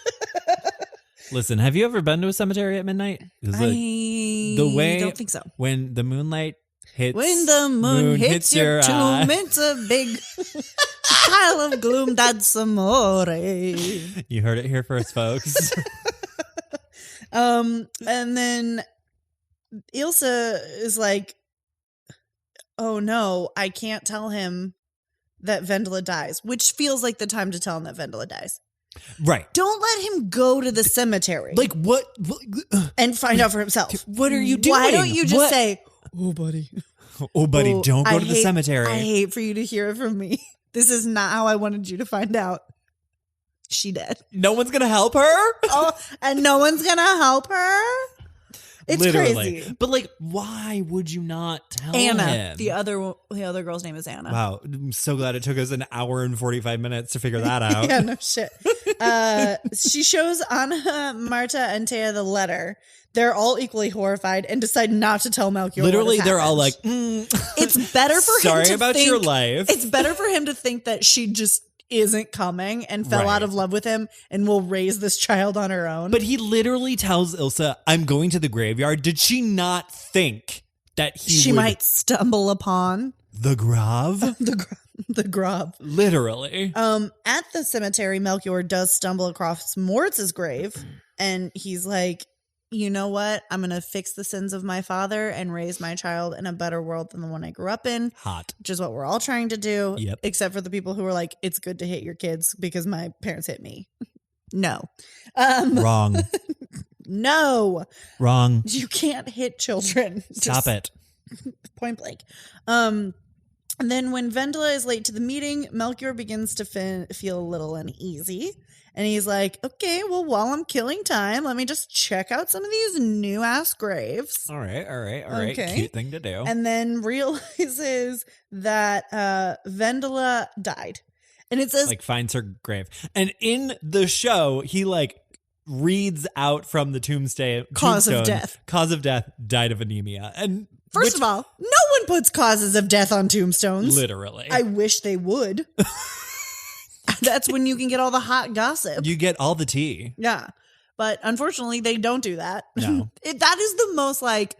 Listen, have you ever been to a cemetery at midnight? I don't think so. When the moonlight hits, when the moon hits your tomb, eye. it's a big pile of gloom. That's amore. You heard it here first, folks. And then Ilse is like, "Oh no, I can't tell him that Wendla dies," which feels like the time to tell him that Wendla dies. Right. Don't let him go to the cemetery. Like what? And find out for himself. What are you doing? Why don't you just say, "Oh, buddy. Oh, buddy, don't go to the cemetery." I hate for you to hear it from me. This is not how I wanted you to find out. She dead. No one's going to help her? Oh, and no one's going to help her? It's Literally. crazy. But like, why would you not tell Anna. him? The other girl's name is Anna. Wow. I'm so glad it took us an hour and 45 minutes to figure that out. Yeah, no shit. She shows Anna, Marta, and Taya the letter. They're all equally horrified and decide not to tell Melchior. Literally, what has they're all happened. like, It's better for him sorry to about think, your life. It's better for him to think that she just isn't coming and fell Right. out of love with him and will raise this child on her own. But he literally tells Ilse, I'm going to the graveyard. Did she not think that she might stumble upon the grave? the grave. Literally. At the cemetery, Melchior does stumble across Moritz's grave, and he's like, "You know what? I'm going to fix the sins of my father and raise my child in a better world than the one I grew up in." Hot. Which is what we're all trying to do. Yep. Except for the people who are like, "It's good to hit your kids because my parents hit me." No. Wrong. No. Wrong. You can't hit children. Stop it. Point blank. And then when Wendla is late to the meeting, Melchior begins to feel a little uneasy. And he's like, "Okay, well, while I'm killing time, let me just check out some of these new ass graves." All right. Okay. Cute thing to do. And then realizes that Wendla died. And it says, like, finds her grave. And in the show, he like reads out from the tombstone. Cause of death. Cause of death, died of anemia. And First of all, no one puts causes of death on tombstones. Literally. I wish they would. That's when you can get all the hot gossip. You get all the tea. Yeah. But unfortunately, they don't do that. No. That is the most like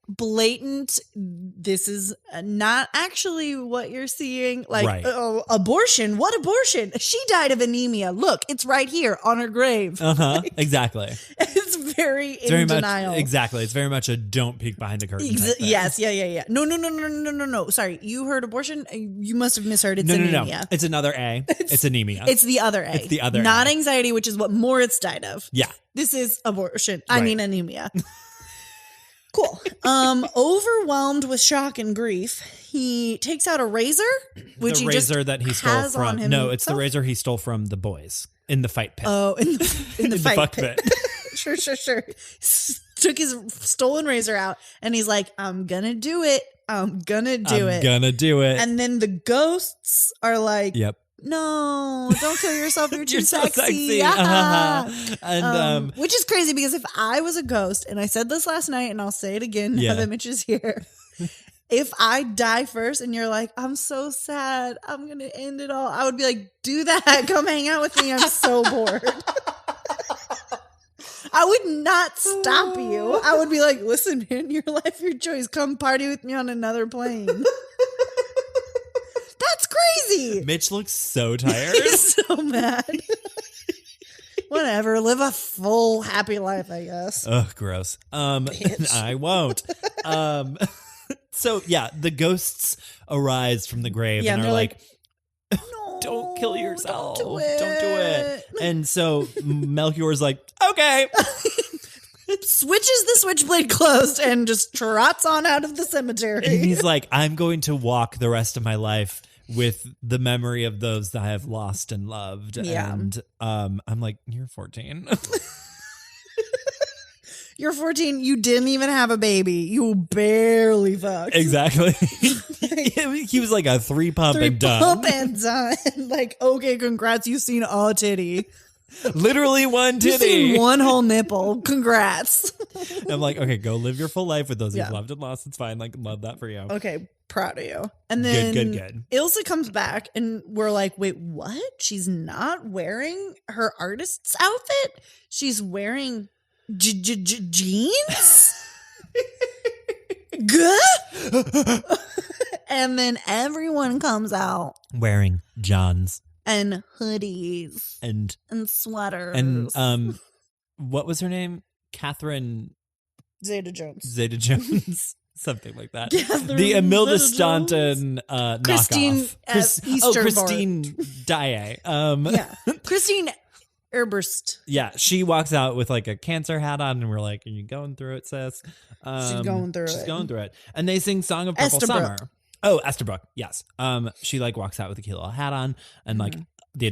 blatant, this is not actually what you're seeing. Like, Right. Oh, abortion. What abortion? She died of anemia. Look, it's right here on her grave. Like, exactly. It's very It's very denial. much, exactly. It's very much a don't peek behind the curtain. type thing. Yes. Yeah. No. Sorry. You heard abortion? You must have misheard. It's No. anemia. It's another A. It's anemia. It's the other A. It's the other Not A. anxiety, which is what Moritz died of. Yeah. This is abortion. I Right. mean anemia. Cool. Overwhelmed with shock and grief, he takes out a razor, which the he just razor that he stole has on from. him No, it's the himself. razor he stole from the boys in the fight pit. Oh, in the fight fuck pit. Sure. Took his stolen razor out, and he's like, "I'm gonna do it. I'm gonna do it. And then the ghosts are like, Yep. "No, don't kill yourself. You're too You're so sexy." sexy. And which is crazy because if I was a ghost, and I said this last night, and I'll say it again now that Mitch is here. If I die first and you're like, "I'm so sad, I'm going to end it all," I would be like, "Do that. Come hang out with me. I'm so bored." I would not stop you. I would be like, listen, man, your life, your choice. Come party with me on another plane. That's crazy. Mitch looks so tired. He's so mad. Whatever. Live a full, happy life, I guess. Ugh, gross. I won't. So yeah, the ghosts arise from the grave and are like, no, don't kill yourself. Don't do it. And so Melchior's like, okay. Switches the switchblade closed and just trots on out of the cemetery. And he's like, I'm going to walk the rest of my life with the memory of those that I have lost and loved. Yeah. And I'm like, you're 14. You're 14. You didn't even have a baby. You barely fucked. Exactly. He was like a 3-pump and done. 3-pump and done. Like, okay, congrats. You've seen a titty. Literally one titty. You've seen one whole nipple. Congrats. I'm like, okay, go live your full life with those you've loved and lost. It's fine. Like, love that for you. Okay, proud of you. And then good. Ilsa comes back and we're like, wait, what? She's not wearing her artist's outfit? She's wearing jeans? Good. And then everyone comes out wearing Johns and hoodies and sweaters and what was her name? Catherine Zeta-Jones. Something like that. Catherine the Imelda Zeta-Jones. Staunton Christine knockoff. Christine Daae. Yeah, Christine Erberst. Yeah, she walks out with like a cancer hat on, and we're like, "Are you going through it, sis?" She's going through it. And they sing "Song of Purple Summer." Oh, Estabrook. Yes. She like walks out with a cute little hat on, and like the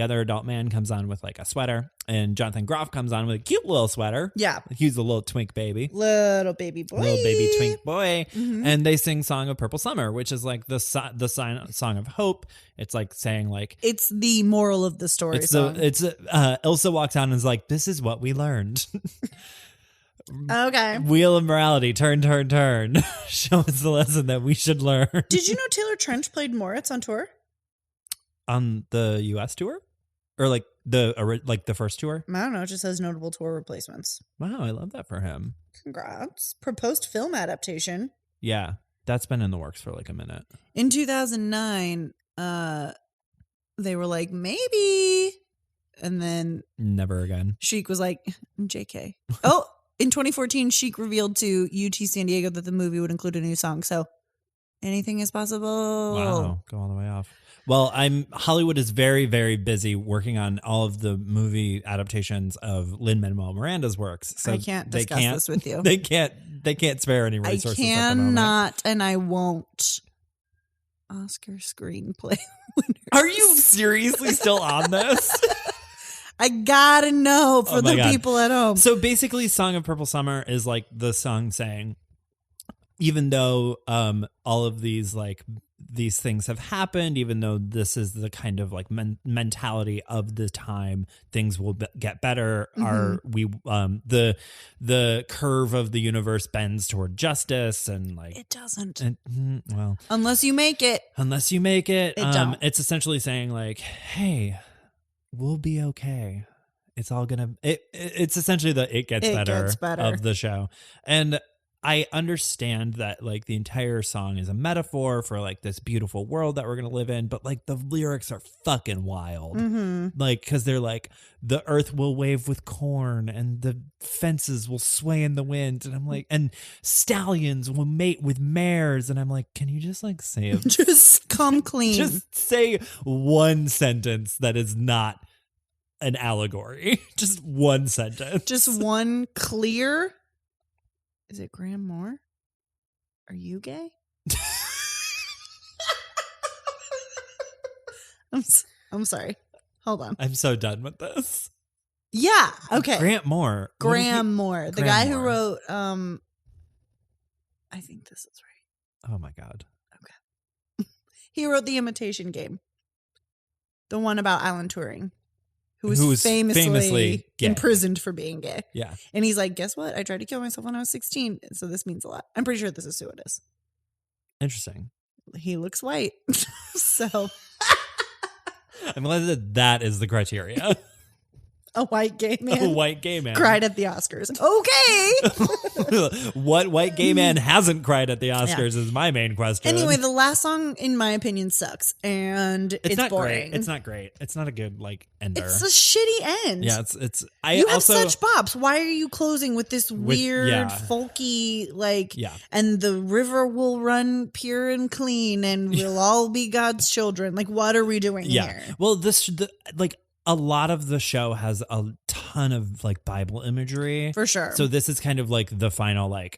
other adult man comes on with like a sweater, and Jonathan Groff comes on with a cute little sweater. Yeah, he's a little twink baby, little baby twink boy, and they sing "Song of Purple Summer," which is like the song of hope. It's like saying like it's the moral of the story. Ilsa walks out and is like, "This is what we learned." Okay. Wheel of morality, turn. Show us the lesson that we should learn. Did you know Taylor Trench played Moritz on tour? On the U.S. tour? Or like the first tour? I don't know. It just says notable tour replacements. Wow, I love that for him. Congrats. Proposed film adaptation. Yeah, that's been in the works for like a minute. In 2009, they were like, maybe. And then never again. Sheik was like, JK. Oh, in 2014, Sheik revealed to UT San Diego that the movie would include a new song. So anything is possible. Wow, go all the way off. Well, Hollywood is very, very busy working on all of the movie adaptations of Lin-Manuel Miranda's works. So I can't discuss this with you. They can't spare any resources. I cannot, and I won't. Oscar screenplay winner. Are you seriously still on this? I gotta know for the people at home. So basically, "Song of Purple Summer" is like the song saying, even though all of these things have happened, even though this is the kind of like mentality of the time, things will get better. The curve of the universe bends toward justice, and like it doesn't. Well, unless you make it, it don't. It's essentially saying like, hey, we'll be okay. It's all gonna. It's essentially the it gets better of the show, and I understand that like the entire song is a metaphor for like this beautiful world that we're going to live in, but like the lyrics are fucking wild. Like, cause they're like, the earth will wave with corn and the fences will sway in the wind. And I'm like, and stallions will mate with mares. And I'm like, can you just like say it? Just come clean. Just say one sentence that is not an allegory. Just one sentence. Just one clear. Is it Graham Moore? Are you gay? I'm sorry. Hold on. I'm so done with this. Yeah. Okay. Graham Moore. The guy who wrote I think this is right. Oh my God. Okay. He wrote The Imitation Game. The one about Alan Turing. Who was famously imprisoned for being gay. Yeah. And he's like, guess what? I tried to kill myself when I was 16. So this means a lot. I'm pretty sure this is who it is. Interesting. He looks white. So. I'm glad that is the criteria. A white gay man. A white gay man cried at the Oscars. Okay. What white gay man hasn't cried at the Oscars is my main question. Anyway, the last song, in my opinion, sucks, and it's not boring. Great. It's not great. It's not a good ender. It's a shitty end. Yeah, it's. You have such bops. Why are you closing with this weird, folky, and the river will run pure and clean, and we'll all be God's children. Like, what are we doing here? Well, a lot of the show has a ton of Bible imagery for sure. So this is kind of the final I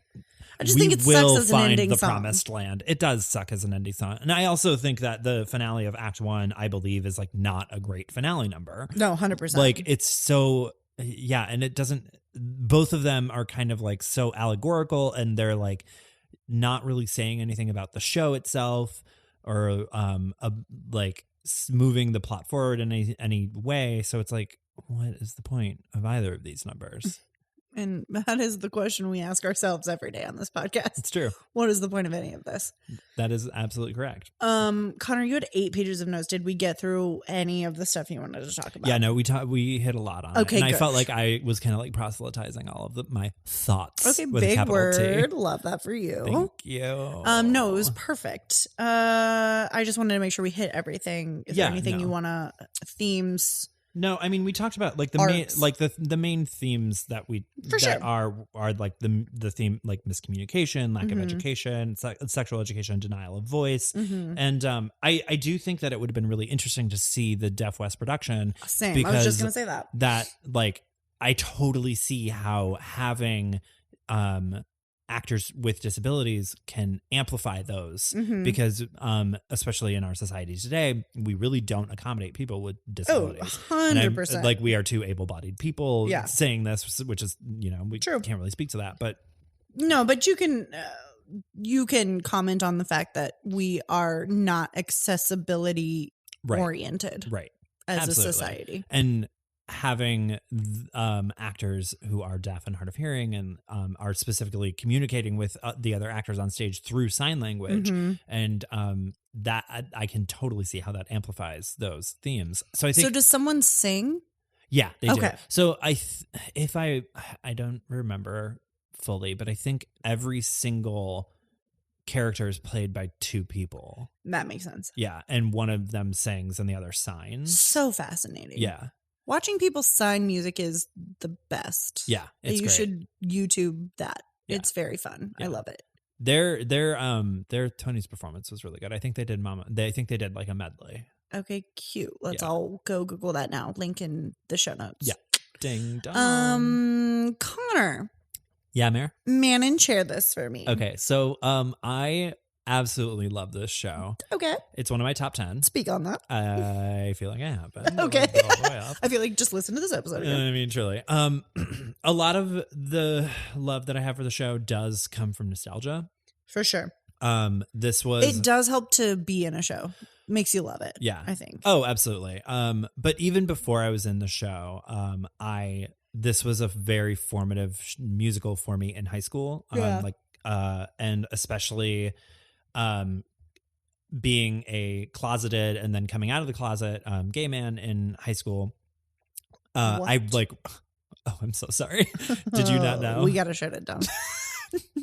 just think it sucks as an ending the song. Promised Land. It does suck as an ending song, and I also think that the finale of Act 1, I believe, is not a great finale number. No, 100%. It's so and it doesn't. Both of them are kind of so allegorical, and they're not really saying anything about the show itself or moving the plot forward in any way. So it's what is the point of either of these numbers? And that is the question we ask ourselves every day on this podcast. It's true. What is the point of any of this? That is absolutely correct. Connor, you had 8 pages of notes. Did we get through any of the stuff you wanted to talk about? Yeah, no, we hit a lot on it. And I felt like I was kind of proselytizing all of my thoughts. Okay, with big a word. T. Love that for you. Thank you. No, it was perfect. I just wanted to make sure we hit everything. Is there anything you want to themes? No, I mean, we talked about the Arts. main the main themes that are the theme miscommunication, lack of education, sexual education, denial of voice, and I do think that it would have been really interesting to see the Deaf West production. Same, because I was just gonna say that I totally see how having actors with disabilities can amplify those because especially in our society today, we really don't accommodate people with disabilities. 100%. We are two able-bodied people saying this, which is, we can't really speak to that, but no, but you can comment on the fact that we are not accessibility oriented as Absolutely. a society. And having actors who are deaf and hard of hearing and are specifically communicating with the other actors on stage through sign language, and that I can totally see how that amplifies those themes. So I think. So does someone sing? Yeah, they do. So I don't remember fully, but I think every single character is played by 2 people. That makes sense. Yeah, and one of them sings and the other signs. So fascinating. Yeah. Watching people sign music is the best. Yeah, it's you great. should YouTube that. Yeah. It's very fun. Yeah. I love it. Their Tony's performance was really good. I think they did I think they did a medley. Okay, cute. Let's all go Google that now. Link in the show notes. Yeah. Ding dong. Connor. Yeah, Mare? Man and chair this for me. Okay, so I absolutely love this show. Okay. It's one of my top 10. Speak on that. I feel like I have been. Okay. Go all the way up. I feel like just listen to this episode again. I mean, truly. A lot of the love that I have for the show does come from nostalgia. For sure. It does help to be in a show. Makes you love it. Yeah. I think. Oh, absolutely. But even before I was in the show, this was a very formative musical for me in high school. And especially being a closeted and then coming out of the closet gay man in high school. Oh, I'm so sorry. Did you not know? We gotta shut it down.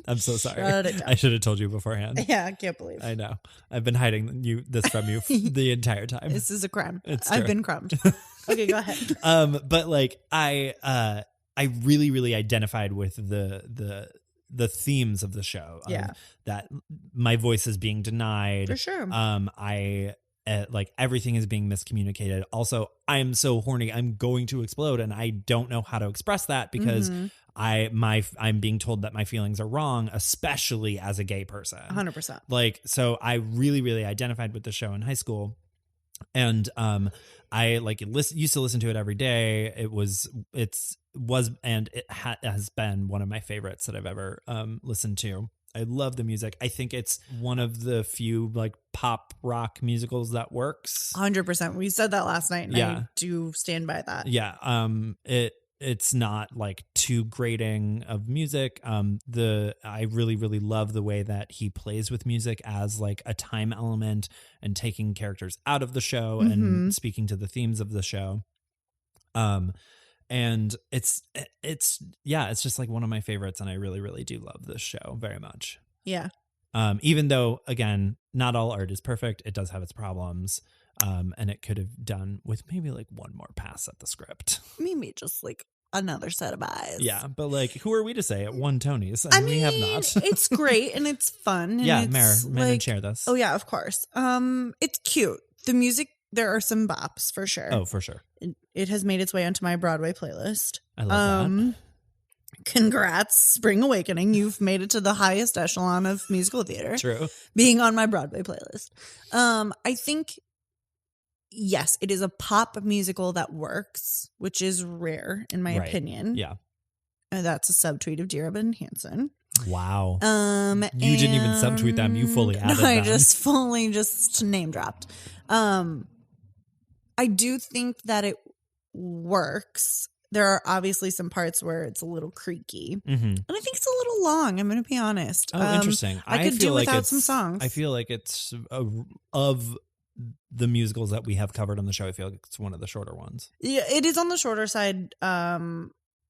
I'm so sorry. Shut it down. I should have told you beforehand. Yeah, I can't believe. I know. I've been hiding this from you the entire time. This is a crime. It's I've true. been crumbed. Okay, go ahead. But I really, really identified with the themes of the show. That my voice is being denied. For sure. Everything is being miscommunicated. Also, I'm so horny, I'm going to explode, and I don't know how to express that because I'm being told that my feelings are wrong, especially as a gay person. 100%. So I really, really identified with the show in high school. And I used to listen to it every day. It has been one of my favorites that I've ever listened to. I love the music. I think it's one of the few pop rock musicals that works. 100%. We said that last night, and I do stand by that. Yeah. It's not too grating of music. I really, really love the way that he plays with music as a time element and taking characters out of the show and speaking to the themes of the show. And it's just like one of my favorites, and I really, really do love this show very much. Yeah. Even though, again, not all art is perfect, it does have its problems. And it could have done with maybe like one more pass at the script. Maybe just like another set of eyes. Yeah, but like, who are we to say it won Tonys? And we have not. It's great and it's fun. And yeah, it's Mayor and share this. Oh yeah, of course. It's cute. The music, there are some bops for sure. Oh, for sure. It has made its way onto my Broadway playlist. I love that. Congrats, Spring Awakening. You've made it to the highest echelon of musical theater. True. Being on my Broadway playlist. I think, yes, it is a pop musical that works, which is rare in my opinion. Yeah. That's a subtweet of Dear Evan Hansen. Wow. You didn't even subtweet them. You fully added them. I just name dropped. I do think that it works. There are obviously some parts where it's a little creaky. Mm-hmm. And I think it's a little long, I'm going to be honest. Oh, interesting. I could do without some songs. I feel like it's of the musicals that we have covered on the show, I feel like it's one of the shorter ones. Yeah, it is on the shorter side.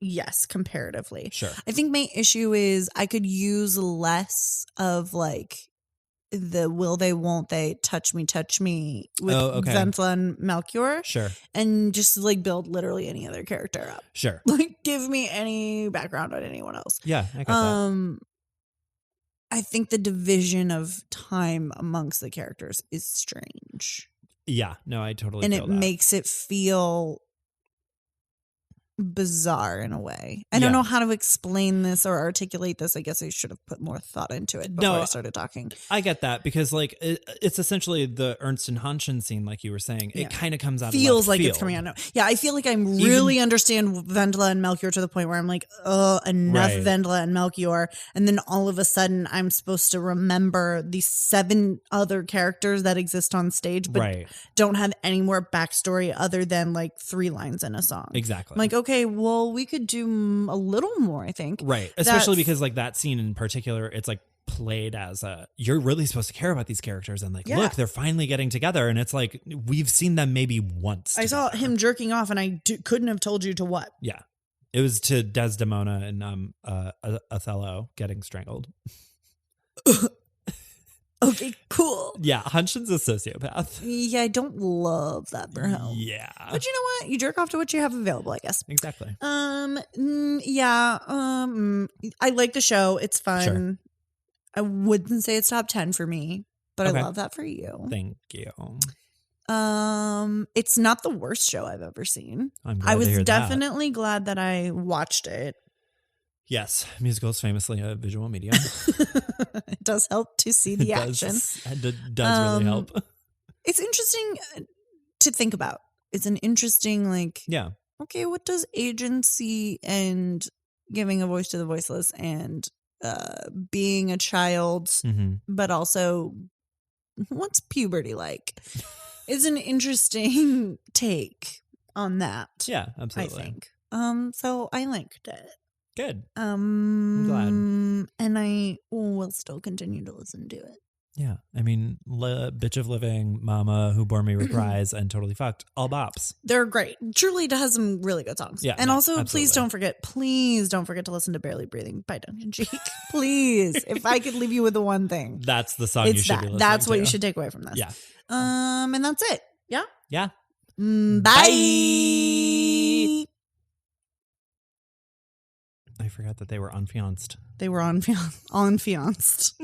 Yes, comparatively. Sure. I think my issue is I could use less of like the will they, won't they, touch me with Vendla and Melchior. Sure. And just like build literally any other character up. Sure. Like give me any background on anyone else. Yeah, I got that. I think the division of time amongst the characters is strange. Yeah, no, I totally and feel it that. makes it feel bizarre in a way. I don't know how to explain this or articulate this. I guess I should have put more thought into it before I started talking. I get that because like it's essentially the Ernst and Hanschen scene, like you were saying. It kind of comes out feels of left like field. It's coming out now. Yeah, I feel like I really understand Vendla and Melchior to the point where I'm like, enough Vendla and Melchior. And then all of a sudden I'm supposed to remember these 7 other characters that exist on stage, but don't have any more backstory other than like 3 lines in a song. Exactly. I'm like, okay, well, we could do a little more, I think. Right. Especially because like that scene in particular, it's like played as you're really supposed to care about these characters and like, look, they're finally getting together. And it's like, we've seen them maybe once. I saw him jerking off and I couldn't have told you to what. Yeah. It was to Desdemona and Othello getting strangled. Okay, cool. Yeah, Hanschen's a sociopath. Yeah, I don't love that for him. Yeah. But you know what? You jerk off to what you have available, I guess. Exactly. I like the show. It's fun. Sure. I wouldn't say it's top 10 for me, but I love that for you. Thank you. It's not the worst show I've ever seen. I was definitely glad that I watched it. Yes, musical is famously a visual medium. It does help to see the action. It does really help. It's interesting to think about. It's an interesting, like, okay, what does agency and giving a voice to the voiceless and being a child, but also what's puberty like? Is an interesting take on that. Yeah, absolutely. I think. So I liked it. Good. I'm glad. And I will still continue to listen to it. Yeah. I mean, Bitch of Living, Mama, Who Bore Me Reprise, and Totally Fucked. All bops. They're great. Truly has some really good songs. Yeah. And also, please don't forget to listen to Barely Breathing by Duncan Sheik. Please. If I could leave you with the one thing. That's the song you should be listening to. That's what you should take away from this. Yeah. And that's it. Yeah? Yeah. Bye. I forgot that they were unfianced. They were unfianced.